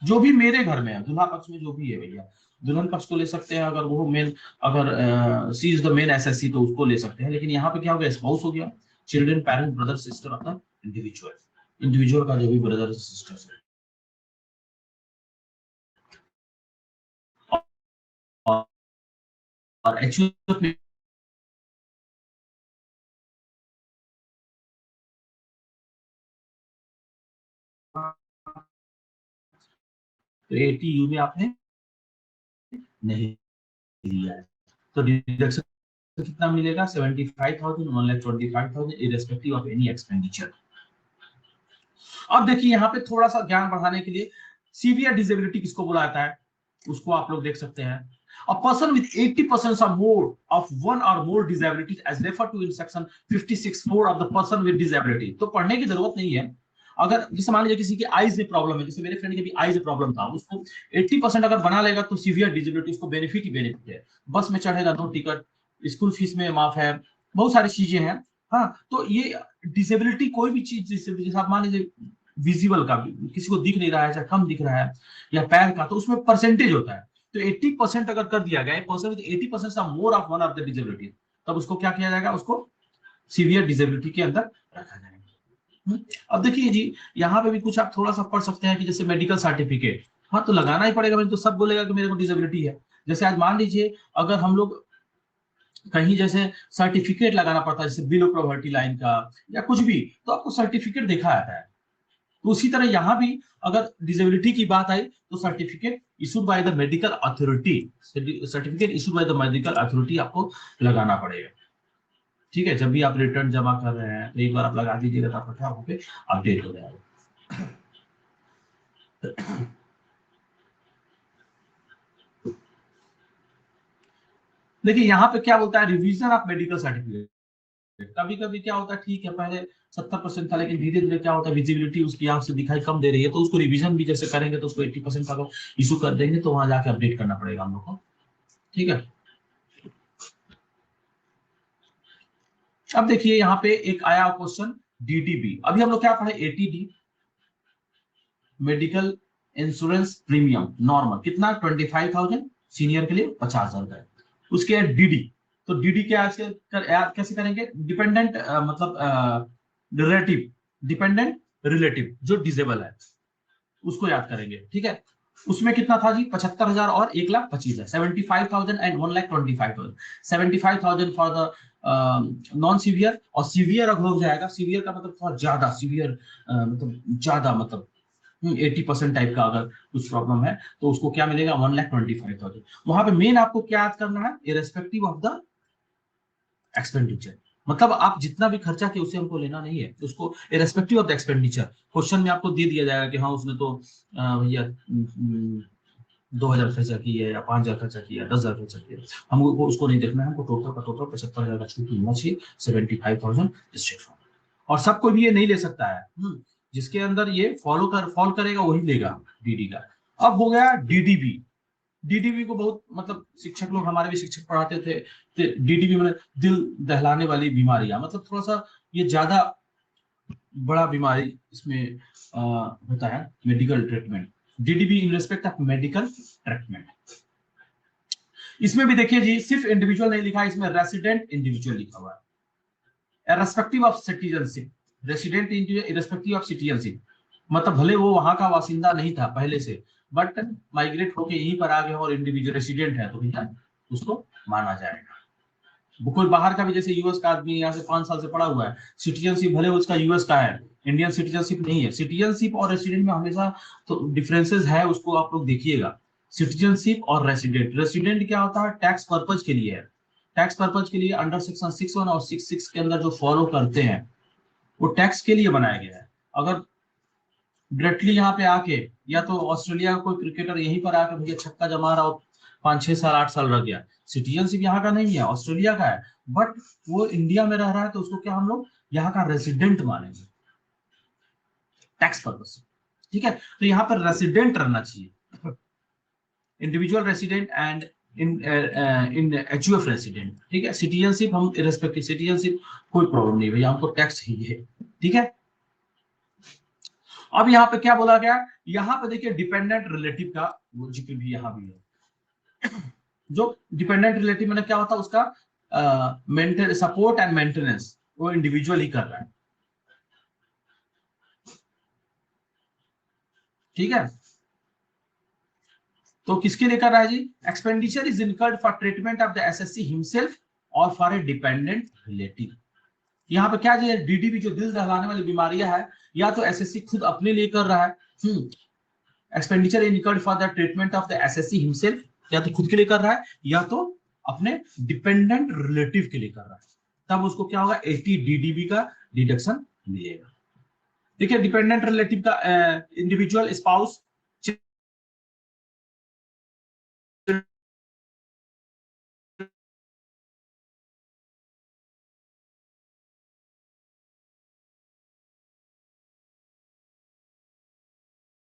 जो भी मेरे घर में है दूल्हा पक्ष में जो भी है भैया, दुल्हन पक्ष को ले सकते हैं, अगर वो मेन अगर सी इज द मेन एसएससी तो उसको ले सकते हैं। लेकिन यहाँ पे क्या हो गया स्पाउस हो गया, children parent brother sister of the individual का जो भी ब्रदर सिस्टर है। और एक्चुअल तो 80U में आपने नहीं लिया है तो डिडक्शन कितना मिलेगा 75,000, 1,25,000 इररिस्पेक्टिव ऑफ एनी एक्सपेंडिचर। अब देखिए यहाँ पे थोड़ा सा ज्ञान बढ़ाने के लिए सीवियर डिसेबिलिटी किसको बोला जाता है उसको आप लोग देख सकते हैं। A person with 80% or more of one or more disabilities as referred to in section 56(4) of the person with disability। तो पढ़ने की जरूरत नहीं है। अगर जैसे मान लीजिए किसी की आईज में प्रॉब्लम है, जैसे मेरे फ्रेंड के भी आईज में प्रॉब्लम था, उसको 80% अगर बना लेगा तो सीवियर डिसेबिलिटी उसको बेनिफिट ही बेनिफिट है। बस में चढ़ेगा नो टिकट, स्कूल फीस में माफ है, बहुत सारी चीजें हैं। हाँ तो ये डिसेबिलिटी कोई भी चीज जैसे आप मान लीजिए विजिबल का किसी को दिख नहीं रहा है, चाहे कम दिख रहा है, या पैर का, तो उसमें परसेंटेज होता है। तो 80% अगर कर दिया गया person with 80% of more of one of the disability, तब उसको क्या किया जाएगा उसको सीवियर डिसेबिलिटी के अंदर रखा जाएगा। अब देखिए जी यहाँ पे भी कुछ आप थोड़ा सा पढ़ सकते हैं कि जैसे मेडिकल सर्टिफिकेट, हाँ तो लगाना ही पड़ेगा, तो सब बोलेगा कि मेरे को डिसेबिलिटी है। जैसे आज मान लीजिए अगर हम लोग कहीं जैसे सर्टिफिकेट लगाना पड़ता है, जैसे बिलो प्रॉपर्टी लाइन का या कुछ भी, तो आपको सर्टिफिकेट देखा जाता है। तो उसी तरह यहाँ भी अगर डिसेबिलिटी की बात आई तो certificate issued by the medical authority, certificate issued by the medical authority आपको लगाना पड़ेगा। ठीक है। जब भी आप रिटर्न जमा कर रहे हैं तो एक बार आप लगा दीजिएगा तो आपका क्या हो पे अपडेट हो जाएगा। देखिए यहाँ पे क्या बोलता है रिवीजन ऑफ मेडिकल सर्टिफिकेट। कभी कभी क्या होता है ठीक है पहले 70% था, लेकिन धीरे धीरे क्या होता है विजिबिलिटी उसकी आंख से दिखाई कम दे रही है, तो उसको रिवीजन भी जैसे करेंगे तो उसको 80% का इशू कर देंगे, तो वहां जाके अपडेट करना पड़ेगा हम लोग को। ठीक है। अब देखिए यहाँ पे एक आया क्वेश्चन डीडीबी। अभी हम लोग क्या पढ़े, ATD medical insurance premium normal कितना 25,000, सीनियर के लिए 50,000 का है। उसके बाद डीडी, तो डीडी क्या याद कैसे करेंगे, डिपेंडेंट मतलब रिलेटिव, डिपेंडेंट रिलेटिव जो डिसेबल है उसको याद करेंगे, ठीक है। उसमें कितना था जी, 75,000 और 1,25,000, 75,000 and 1,25,000। 75,000 for the non severe, और सीवियर अगर हो जाएगा, सीवियर का मतलब थोड़ा ज्यादा सीवियर, मतलब ज्यादा मतलब 80% टाइप का अगर कुछ प्रॉब्लम है तो उसको क्या मिलेगा, 1,25,000। वहां पे मेन आपको क्या याद करना है, इरेस्पेक्टिव ऑफ द एक्सपेंडिचर, मतलब आप जितना भी खर्चा किया उसे हमको लेना नहीं है, उसको irrespective of the expenditure. Question में आपको दे दिया जाएगा कि हाँ उसने तो भैया 2,000 खर्चा किया या 5,000 खर्चा किया, 10,000 खर्चा किया, हमको उसको नहीं देखना है, हमको टोटल का टोटल 75,000 का छूट मिलना चाहिए, 75,000 स्ट्रेट। और सबको भी ये नहीं ले सकता है, जिसके अंदर ये फॉल करेगा वही लेगा डीडी का। अब हो गया डीडीबी। डीडीबी को बहुत मतलब शिक्षक लोग, हमारे भी शिक्षक पढ़ाते थे, डीडीबी में दिल दहलाने वाली बीमारियां, मतलब थोड़ा सा ये ज्यादा बड़ा बीमारी इसमें होता है medical treatment. DDB in respect of medical treatment. इसमें भी देखिए जी, सिर्फ इंडिविजुअल नहीं लिखा है, इसमें रेसिडेंट इंडिविजुअल लिखा हुआ है, irrespective of citizenship, resident irrespective of citizenship, मतलब भले वो वहां का वासिंदा नहीं था पहले से, बट माइग्रेट होके यहीं पर आ गया और इंडिविजुअल रेसिडेंट है तो भैया उसको माना जाएगा। कोई बाहर का भी, जैसे यूएस का आदमी यहाँ से 5 साल से पड़ा हुआ है, सिटीजनशिप भले उसका यूएस का है, इंडियन सिटीजनशिप नहीं है। सिटीजनशिप और रेसिडेंट में हमेशा तो डिफरेंसेस है, उसको आप लोग देखिएगा। सिटीजनशिप और रेसिडेंट, रेसिडेंट क्या होता है, टैक्स पर्पज के लिए है, टैक्स पर्पज के लिए अंडर सेक्शन 61 और 66 के अंदर जो फॉलो करते हैं वो टैक्स के लिए बनाया गया है। अगर डायरेक्टली यहाँ पे आके, या तो ऑस्ट्रेलिया का कोई क्रिकेटर यहीं पर आके भैया छक्का जमा रहा हो, 5-6 साल 8 साल रह गया, सिटीजनशिप यहाँ का नहीं है, ऑस्ट्रेलिया का है, बट वो इंडिया में रह रहा है तो उसको क्या हम लोग यहाँ का रेसिडेंट मानेंगे टैक्स पर्पज से, ठीक है। तो यहाँ पर रेसिडेंट रहना चाहिए, individual resident and in HUF resident, ठीक है। सिटीजनशिप हम इरेस्पेक्टिव, सिटीजनशिप कोई प्रॉब्लम नहीं भैया, हमको टैक्स ही है, ठीक है। अब यहाँ पे क्या बोला गया, यहाँ पे देखिए डिपेंडेंट रिलेटिव का जिक्र भी यहाँ भी है। जो डिपेंडेंट रिलेटिव में क्या होता है, उसका मेंटेन सपोर्ट एंड मेंटेनेंस वो इंडिविजुअल ही कर रहा है, ठीक है। तो किसके लिए कर रहा है जी, expenditure is incurred for treatment of the SSC himself और फॉर ए डिपेंडेंट रिलेटिव। यहाँ पे क्या जी, डीडीबी जो दिल दहलाने वाली बीमारियां है, या तो एसएससी खुद अपने लिए कर रहा है, expenditure incurred for the treatment of the SSC himself, या तो खुद के लिए कर रहा है या तो अपने डिपेंडेंट रिलेटिव के लिए कर रहा है, तब उसको क्या होगा, 80 डीडीबी का डिडक्शन मिलेगा। देखिए डिपेंडेंट रिलेटिव का इंडिविजुअल स्पाउस,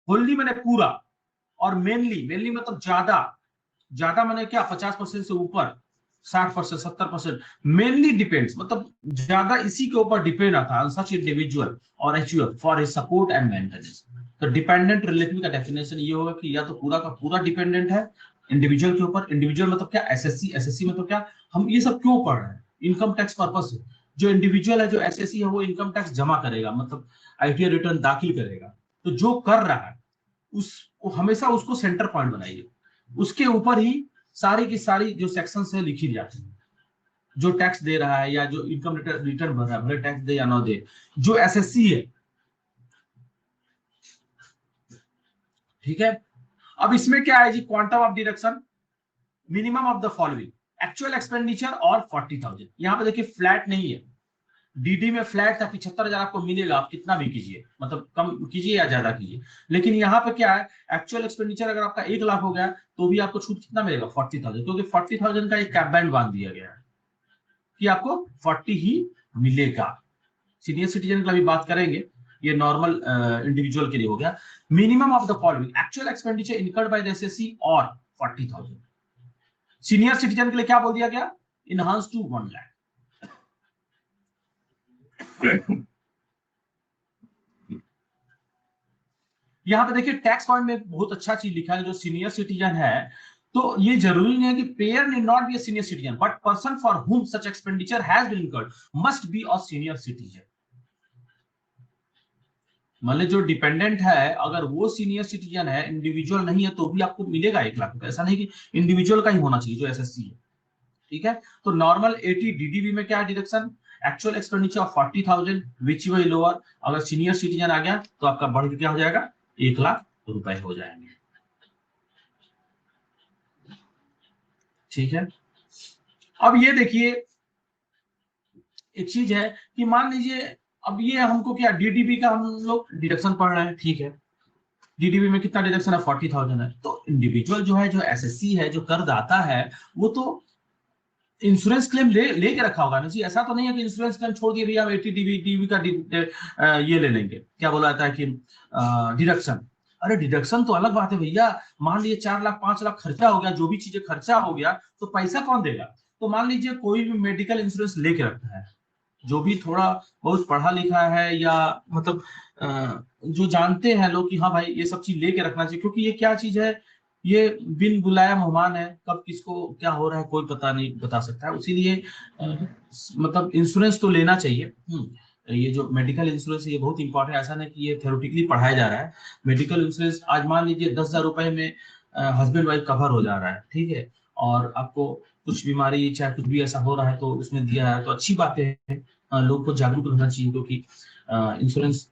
होली मैंने पूरा, और मेनली, मेनली मतलब ज्यादा, ज्यादा मैंने क्या 50% से ऊपर, 60%, 70%, मेनली डिपेंड्स, मतलब ज्यादा इसी के ऊपर डिपेंड आता है सच इंडिविजुअल और HUF for his support and maintenance. तो डिपेंडेंट रिलेटिव का डेफिनेशन ये होगा कि या तो पूरा का पूरा डिपेंडेंट है इंडिविजुअल के ऊपर, इंडिविजुअल मतलब क्या, एसएससी, एसएससी मतलब क्या, हम ये सब क्यों पढ़ रहे हैं, इनकम टैक्स पर्पस से। जो इंडिविजुअल है, जो एसएससी है, वो इनकम टैक्स जमा करेगा, मतलब आईटीआर रिटर्न दाखिल करेगा, तो जो कर रहा है उस हमेशा उसको सेंटर पॉइंट बनाइए, उसके ऊपर ही सारी की सारी जो सेक्शंस है लिखी जाती है। जो टैक्स दे रहा है या जो इनकम रिटर्न भर रहा है, भले टैक्स दे या ना दे, जो एसएससी है, ठीक है। अब इसमें क्या है जी, quantum of deduction, minimum of the following, actual expenditure और 40,000। यहाँ पे देखिए फ्लैट नहीं है, डीडी में फ्लैट था 75,000 आपको मिलेगा, आप कितना भी कीजिए, मतलब कम कीजिए या ज्यादा कीजिए, लेकिन यहाँ पे क्या है, एक्चुअल एक्सपेंडिचर अगर आपका 1 लाख हो गया तो भी आपको छूट कितना मिलेगा, 40,000, क्योंकि 40,000 का एक कैप बैंड बांध दिया गया है कि आपको 40 ही मिलेगा। सीनियर सिटीजन की अभी बात करेंगे, ये नॉर्मल इंडिविजुअल के लिए हो गया। Minimum of the following, actual expenditure incurred by the assessee और 40,000। सीनियर सिटीजन के लिए क्या बोल दिया गया, इनहांस टू 1 लाख। यहाँ पे देखिए टैक्स पॉइंट में बहुत अच्छा चीज लिखा है, जो सीनियर सिटीजन है, तो ये जरूरी नहीं है कि payer need not be a senior citizen, but person for whom such expenditure has been incurred must be a senior citizen. मतलब जो डिपेंडेंट है, अगर वो सीनियर सिटीजन है, इंडिविजुअल नहीं है, तो भी आपको मिलेगा 1 लाख रुपए। ऐसा नहीं कि इंडिविजुअल का ही होना चाहिए जो एसएससी है, ठीक है। तो नॉर्मल 80 डीडीबी में क्या है deduction, actual expenditure of 40,000 which way lower, अगर सीनियर सिटीजन आ गया तो आपका बढ़ के क्या हो जाएगा, 1 लाख रुपए हो जाएंगे, ठीक है। अब ये देखिए एक चीज है कि मान लीजिए अब ये हमको क्या डीडीबी का हम लोग डिडक्शन पढ़ रहे हैं, ठीक है। डीडीबी में कितना डिडक्शन है, 40,000 है। तो इंडिविजुअल जो है, जो एसएससी है, जो करदाता है, वो तो इंश्योरेंस क्लेम लेके रखा होगा ना जी। ऐसा तो नहीं है कि इंश्योरेंस क्लेम छोड़ दिए भैया हम 80 डीबी का ये ले लेंगे, क्या बोला जाता है कि डिडक्शन। अरे डिडक्शन तो अलग बात है भैया। मान लीजिए 4 लाख 5 लाख खर्चा हो गया, जो भी चीजें खर्चा हो गया, तो पैसा कौन देगा। तो मान लीजिए कोई भी मेडिकल इंश्योरेंस लेके रखता है, जो भी थोड़ा बहुत पढ़ा लिखा है, या मतलब जो जानते हैं लोग कि हाँ भाई ये सब चीज लेके रखना चाहिए, क्योंकि ये क्या चीज है, ये बिन बुलाया मेहमान है, कब किसको क्या हो रहा है कोई पता नहीं बता सकता है। इसीलिए मतलब इंश्योरेंस तो लेना चाहिए। ये जो मेडिकल इंश्योरेंस है ये बहुत इंपॉर्टेंट है। ऐसा नहीं कि ये थ्योरेटिकली पढ़ाया जा रहा है। मेडिकल इंश्योरेंस आज मान लीजिए 10,000 रुपए में हस्बैंड वाइफ कवर हो जा रहा है, ठीक है। और आपको कुछ बीमारी चाहे कुछ भी ऐसा हो रहा है तो उसमें दिया है, तो अच्छी बात है। लोग को जागरूक रहना चाहिए, क्योंकि इंश्योरेंस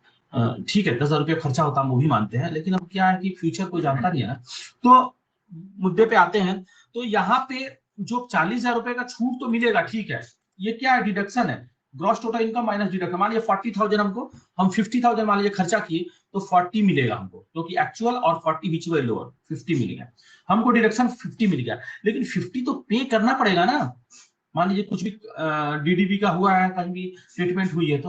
ठीक है 10,000 रुपया खर्चा होता है, हम वो भी मानते हैं, लेकिन अब क्या है कि फ्यूचर कोई जानता नहीं है ना। तो मुद्दे पे आते हैं। तो यहाँ पे जो 40,000 रुपए का छूट तो मिलेगा, ठीक है। ये क्या है, डिडक्शन है, gross total income minus deduction. मान लीजिए 40,000 हमको, हम 50,000 मान लीजिए खर्चा किए, तो 40 मिलेगा हमको, क्योंकि एक्चुअल और 40 विच वे लोअर, 50 मिल गया हमको, डिडक्शन 50 मिल गया। लेकिन 50 तो पे करना पड़ेगा ना। मान लीजिए कुछ भी डीडीबी का हुआ है, कहीं भी ट्रीटमेंट हुई है,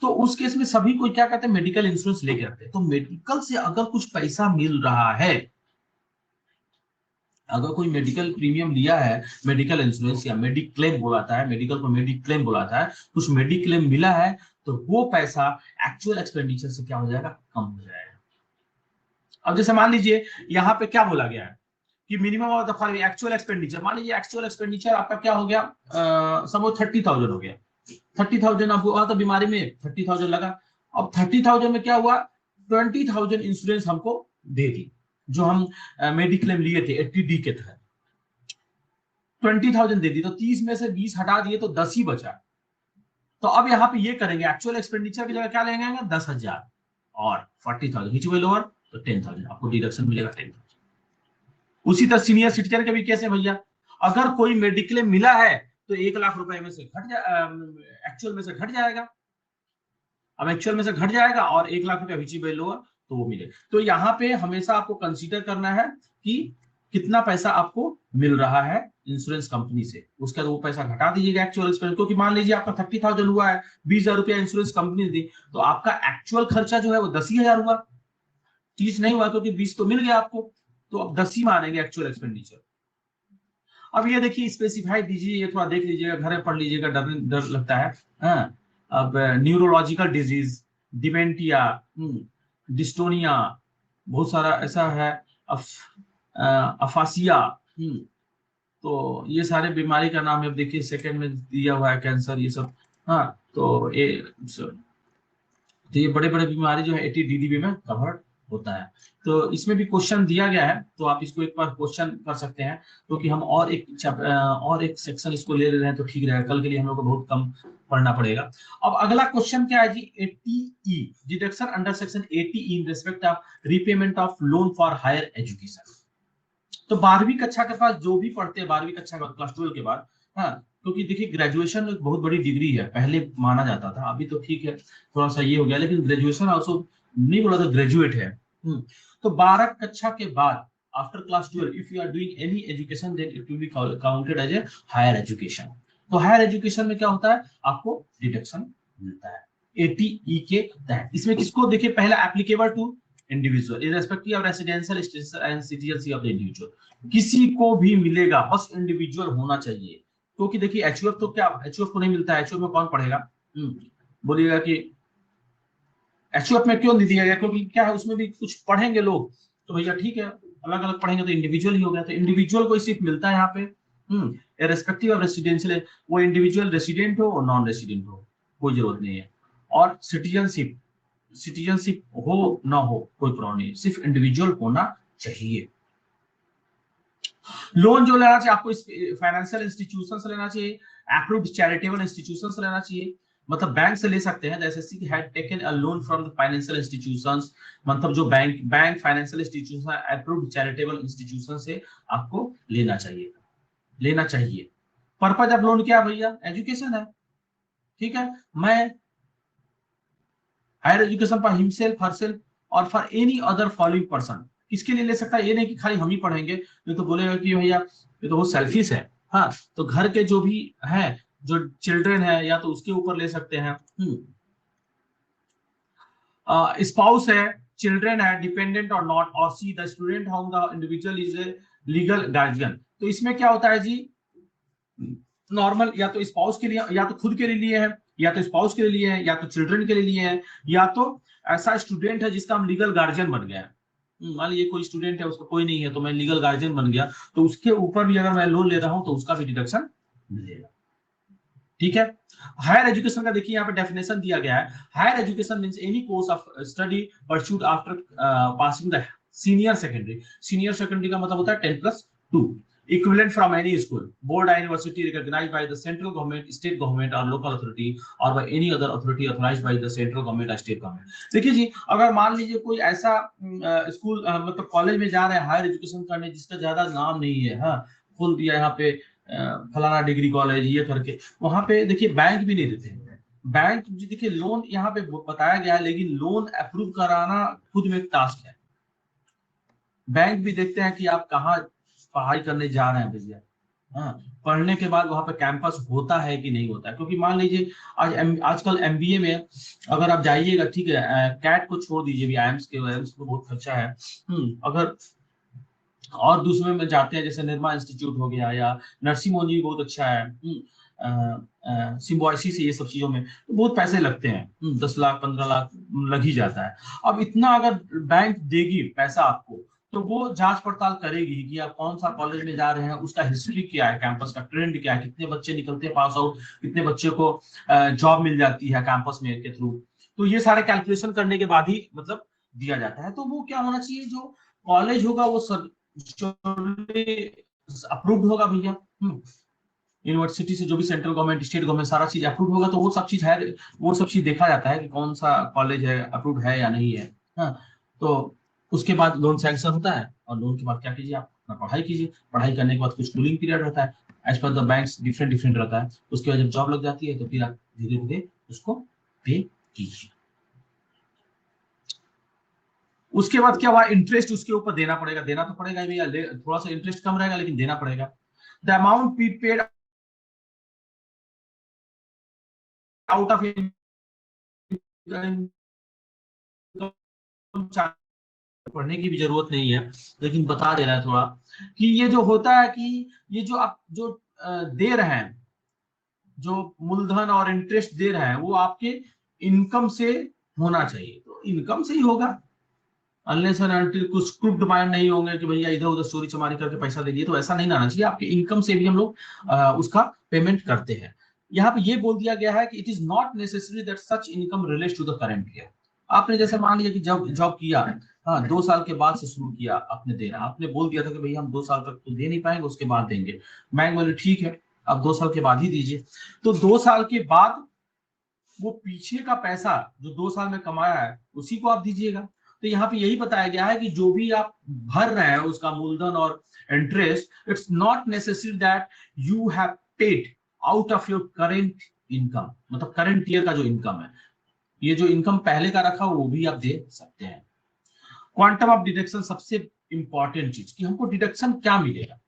तो उस केस में सभी को क्या कहते हैं, मेडिकल इंश्योरेंस लेके रखते हैं। तो मेडिकल से अगर कुछ पैसा मिल रहा है, अगर कोई मेडिकल प्रीमियम लिया है, मेडिकल इंश्योरेंस या मेडिक्लेम बुलाता है, मेडिकल को मेडिक्लेम बुलाता है, कुछ मेडिक्लेम मिला है, तो वो पैसा एक्चुअल एक्सपेंडिचर से क्या हो जाएगा, कम हो जाएगा। अब जैसे मान लीजिए यहाँ पे क्या बोला गया है कि minimum of the following actual expenditure. मान लीजिए एक्चुअल एक्सपेंडिचर आपका क्या हो गया, समझो 30,000 हो गया। 30,000 आपको हुआ तो बीमारी में 30,000 लगा। अब 30,000 में क्या हुआ, 20,000 इंश्योरेंस हमको दे दी, जो हम मेडिक्लेम लिए थे 80D के तहत, 20,000 दे दी। तो 30 में से 20 हटा दिए तो 10 ही बचा। तो अब यहाँ पे ये करेंगे, एक्चुअल एक्सपेंडिचर की जगह क्या लेंगे, 10,000 और 40,000 नीचे हुए लोअर, तो 10,000 आपको डिडक्शन मिलेगा 10,000। उसी तरह सीनियर सिटीजन के भी कैसे भैया, अगर कोई मेडिक्लेम मिला है तो 1 लाख रुपए में से घट एक्चुअल में से घट जाएगा। अब एक्चुअल में से घट जाएगा और 1 लाख रुपया विजिबल लोअर, तो वो मिले। तो यहाँ पे हमेशा आपको कंसीडर करना है कि कितना पैसा आपको मिल रहा है इंश्योरेंस कंपनी से, उसका वो पैसा घटा दीजिएगा एक्चुअल एक्सपेंस। क्योंकि मान लीजिए आपका 30,000 हुआ है, 20,000 रुपया इंश्योरेंस कंपनी दी, तो आपका एक्चुअल खर्चा जो है वो 10,000 हुआ, 30 नहीं हुआ, क्योंकि 20 तो मिल गया आपको। तो अब 10 ही मानेंगे एक्चुअल एक्सपेंडिचर। अब ये देखिए स्पेसिफाई दीजिए, ये थोड़ा देख लीजिएगा, घर में पढ़ लीजिएगा, डर डर लगता है। हाँ, अब न्यूरोलॉजिकल डिजीज, डिमेंटिया, डिस्टोनिया, बहुत सारा ऐसा है, अफ, अफासिया, तो ये सारे बीमारी का नाम है। अब देखिए सेकंड में दिया हुआ है कैंसर, ये सब। हाँ, तो ये बड़े बड़े बीमारी जो है 80 डीडीबी में कवर्ड होता है। तो इसमें भी क्वेश्चन दिया गया है, तो आप इसको एक बार क्वेश्चन कर सकते हैं, क्योंकि हम और एक सेक्शन इसको ले रहे हैं तो ठीक रहेगा। कल के लिए हम लोग को बहुत कम पढ़ना पड़ेगा। अब अगला क्वेश्चन क्या है जी, 80E deduction under section 80E in respect of repayment of loan for higher education. तो 12वीं कक्षा के पास जो भी पढ़ते हैं 12वीं कक्षा के बाद, क्लास 12 के बाद, हाँ, क्योंकि देखिए ग्रेजुएशन एक बहुत बड़ी डिग्री है, पहले माना जाता था, अभी तो ठीक है थोड़ा सा ये हो गया, लेकिन ग्रेजुएशन ऑल्सो नहीं बोला तो ग्रेजुएट है। तो 12 कक्षा के बाद after class 12 if you are doing any education then it will be counted as a higher education. तो हायर एजुकेशन में क्या होता है, आपको डिडक्शन मिलता है 80E के तहत। इसमें किसको देखिए, पहला applicable to individual irrespective of residential status and citizenship of the individual. किसी को भी मिलेगा, बस इंडिविजुअल होना चाहिए। क्योंकि देखिए एचयूएफ तो क्या, एचयूएफ को नहीं मिलता है, एचयूएफ में कौन पढ़ेगा। बोलिएगा कि एचयूएफ में क्यों नहीं दिया गया, क्योंकि क्या है उसमें भी कुछ पढ़ेंगे लोग, तो भैया ठीक है अलग अलग पढ़ेंगे तो इंडिविजुअल ही हो गया, तो इंडिविजुअल को सिर्फ मिलता है यहाँ पे इररिस्पेक्टिव ऑफ रेसिडेंशियल, वो इंडिविजुअल रेसिडेंट हो और नॉन रेसिडेंट हो कोई जरूरत नहीं है, और सिटीजनशिप सिटीजनशिप हो ना हो कोई प्रॉब्लम नहीं, सिर्फ इंडिविजुअल होना चाहिए। लोन जो लेना चाहिए आपको फाइनेंशियल इंस्टीट्यूशन से लेना चाहिए, अप्रूव्ड चैरिटेबल इंस्टीट्यूशन से लेना चाहिए, मतलब बैंक से ले सकते हैं, जैसे she had taken a loan from the financial institutions, मतलब जो bank financial institution approved charitable institution से आपको लेना चाहिए। पर्पज ऑफ लोन क्या है भैया, एजुकेशन है, ठीक है। मैं higher education for himself herself और for any other following person, किसके लिए ले सकता है, ये नहीं कि खाली हम ही पढ़ेंगे, नहीं तो बोलेगा कि भैया ये तो बहुत सेल्फिश है। हाँ, तो घर के जो भी है, जो चिल्ड्रन है, या तो उसके ऊपर ले सकते हैं, स्पाउस है, चिल्ड्रन है, डिपेंडेंट और नॉट, और see the student home the individual is a legal guardian. तो इसमें क्या होता है जी, नॉर्मल या तो स्पाउस के लिए, या तो खुद के लिए है, या तो स्पाउस के लिए है, या तो चिल्ड्रन के लिए है, या तो ऐसा स्टूडेंट है जिसका हम लीगल गार्जियन बन गया है। मान लीजिए कोई स्टूडेंट है, उसका कोई नहीं है, तो मैं लीगल गार्जियन बन गया, तो उसके ऊपर भी अगर मैं लोन ले रहा हूं तो उसका भी डिडक्शन मिलेगा, ठीक है। हायर एजुकेशन का देखिए यहाँ पे डेफिनेशन दिया गया है, higher education means any course of study pursued after passing the senior secondary का मतलब होता है 10+2 equivalent from any school, board or university recognized by the central government, state government or local authority or by any other authority authorized by the central government or state government। देखिए जी, अगर मान लीजिए कोई ऐसा स्कूल मतलब college में जा रहे हैं हायर एजुकेशन करने जिसका ज्यादा नाम नहीं है, हाँ खोल दिया यहाँ पे फलाना डिग्री कॉलेज ये करके, वहां पे देखिए बैंक भी नहीं देते हैं। बैंक जी देखिए लोन यहाँ पे बताया गया है, लेकिन लोन अप्रूव कराना खुद में एक टास्क है। बैंक भी देखते हैं कि आप कहाँ पढ़ाई करने जा रहे हैं भैया, हाँ पढ़ने के बाद वहां पे कैंपस होता है कि नहीं होता है, क्योंकि मान लीजिए आजकल एमबीए में अगर आप जाइएगा, ठीक है, कैट को छोड़ दीजिए, भी आईएम्स के बहुत खर्चा है, अगर और दूसरे में जाते हैं जैसे निर्मा इंस्टीट्यूट हो गया, या नर्सिंग होम भी बहुत अच्छा है, सिम्बोसिस ये सब चीजों में तो बहुत पैसे लगते हैं, 10 लाख 15 लाख लग ही जाता है। अब इतना अगर बैंक देगी पैसा आपको, तो वो जांच पड़ताल करेगी कि आप कौन सा कॉलेज में जा रहे हैं, उसका हिस्ट्री क्या है, कैंपस का ट्रेंड क्या है, कितने बच्चे निकलते हैं पास आउट, कितने बच्चे को जॉब मिल जाती है कैंपस में के थ्रू। तो ये सारे कैलकुलेशन करने के बाद ही मतलब दिया जाता है। तो वो क्या होना चाहिए, जो कॉलेज होगा वो अप्रूव्ड होगा भैया, यूनिवर्सिटी से जो भी सेंट्रल गवर्नमेंट स्टेट गवर्नमेंट सारा चीज अप्रूव होगा, तो वो सब चीज है, वो सब चीज देखा जाता है कि कौन सा कॉलेज है अप्रूव है या नहीं है। हाँ, तो उसके बाद लोन सैंक्शन होता है, और लोन के बाद क्या कीजिए, आप अपना पढ़ाई कीजिए, पढ़ाई करने के बाद कुछ कूलिंग पीरियड रहता है, as per the banks different different रहता है, उसके बाद जब जॉब लग जाती है तो फिर आप धीरे धीरे उसको पे कीजिए। उसके बाद क्या हुआ, इंटरेस्ट उसके ऊपर देना पड़ेगा, देना तो पड़ेगा भैया, थोड़ा सा इंटरेस्ट कम रहेगा लेकिन देना पड़ेगा। The amount paid out of पढ़ने की भी जरूरत नहीं है, लेकिन बता दे रहा है थोड़ा कि ये जो होता है कि ये जो आप जो दे रहे हैं, जो मूलधन और इंटरेस्ट दे रहे हैं, वो आपके इनकम से होना चाहिए, तो इनकम से ही होगा, अनलेस एंड अनटिल कुछ क्रुप्ड माइंड नहीं होंगे कि भैया इधर उधर चोरी चमारी करके पैसा दे दिए, तो ऐसा नहीं आना चाहिए। आपके इनकम से भी हम लोग उसका पेमेंट करते हैं। यहाँ पे ये बोल दिया गया है कि it is not necessary that such income relates to the current year. आपने जैसे मान लिया कि जब जॉब किया, हाँ 2 साल के बाद से शुरू किया आपने देना, आपने बोल दिया था कि भैया हम 2 साल तक तो दे नहीं पाएंगे, उसके बाद देंगे। बैंक बोले ठीक है, अब 2 साल के बाद ही दीजिए। तो 2 साल के बाद वो पीछे का पैसा जो 2 साल में कमाया है उसी को आप दीजिएगा। तो यहाँ पे यही बताया गया है कि जो भी आप भर रहे हैं उसका मूलधन और interest, it's not necessary that you have paid out of your current income, मतलब करंट ईयर का जो इनकम है, ये जो इनकम पहले का रखा वो भी आप दे सकते हैं। क्वांटम ऑफ डिडक्शन सबसे इंपॉर्टेंट चीज कि हमको डिडक्शन क्या मिलेगा,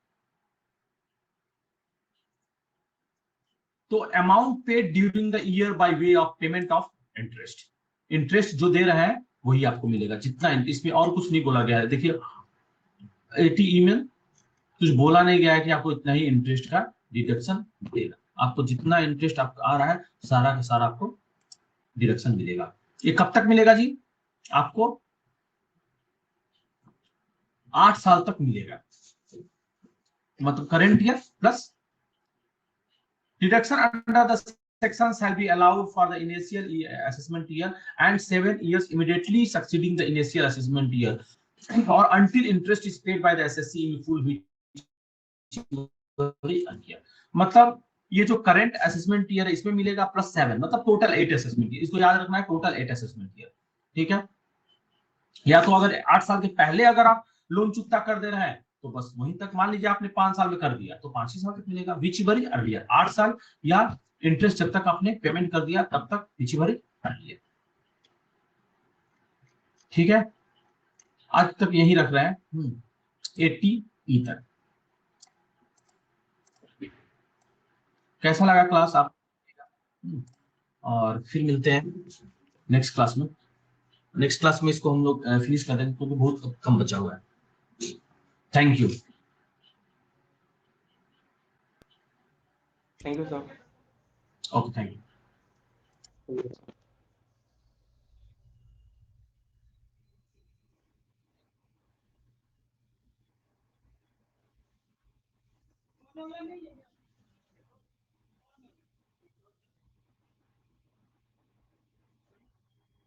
तो amount paid during the year by way of payment of interest, interest जो दे रहे हैं वही आपको मिलेगा, जितना इसमें और कुछ नहीं बोला गया है। देखिए 80 में कुछ बोला नहीं गया है कि आपको इतना ही इंटरेस्ट का डिडक्शन देगा, आपको जितना इंटरेस्ट आपका आ रहा है सारा का सारा आपको डिडक्शन मिलेगा। ये कब तक मिलेगा जी? आपको 8 साल तक मिलेगा, मतलब current year plus deduction under the section shall be allowed for the initial assessment year and 7 years immediately succeeding the initial assessment year or until interest is paid by the SSC in full मतलब ये जो current assessment year है इसमें मिलेगा +7, मतलब total 8 assessment year. इसको याद रखना है, टोटल 8 असेसमेंट ईयर। ठीक है, या तो अगर 8 साल के पहले अगर आप लोन चुकता कर दे रहे हैं तो बस वहीं तक, मान लीजिए आपने 5 साल में कर दिया तो 5 ही साल तक मिलेगा, विच वेरी अर्लियर 8 साल, या इंटरेस्ट जब तक आपने पेमेंट कर दिया तब तक, विच वेरी अर्लियर। ठीक है, आज तक यही रख रहे हैं 80E तक। कैसा लगा क्लास आप? और फिर मिलते हैं नेक्स्ट क्लास में। नेक्स्ट क्लास में इसको हम लोग फिनिश कर देंगे क्योंकि बहुत कम बचा हुआ है। Thank you. Thank you sir. Okay, thank you.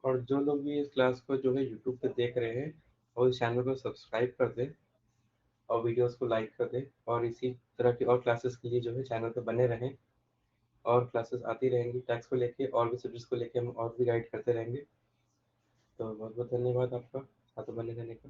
और जो लोग भी इस क्लास को जो है यूट्यूब पे देख रहे हैं और इस चैनल को सब्सक्राइब कर दें और वीडियोस को लाइक कर दें, और इसी तरह की और क्लासेस के लिए जो है चैनल पे बने रहें। और क्लासेस आती रहेंगी टैक्स को लेके, और भी सब्जेक्ट्स को लेके हम और भी गाइड करते रहेंगे। तो बहुत बहुत धन्यवाद आपका साथ बने रहने का।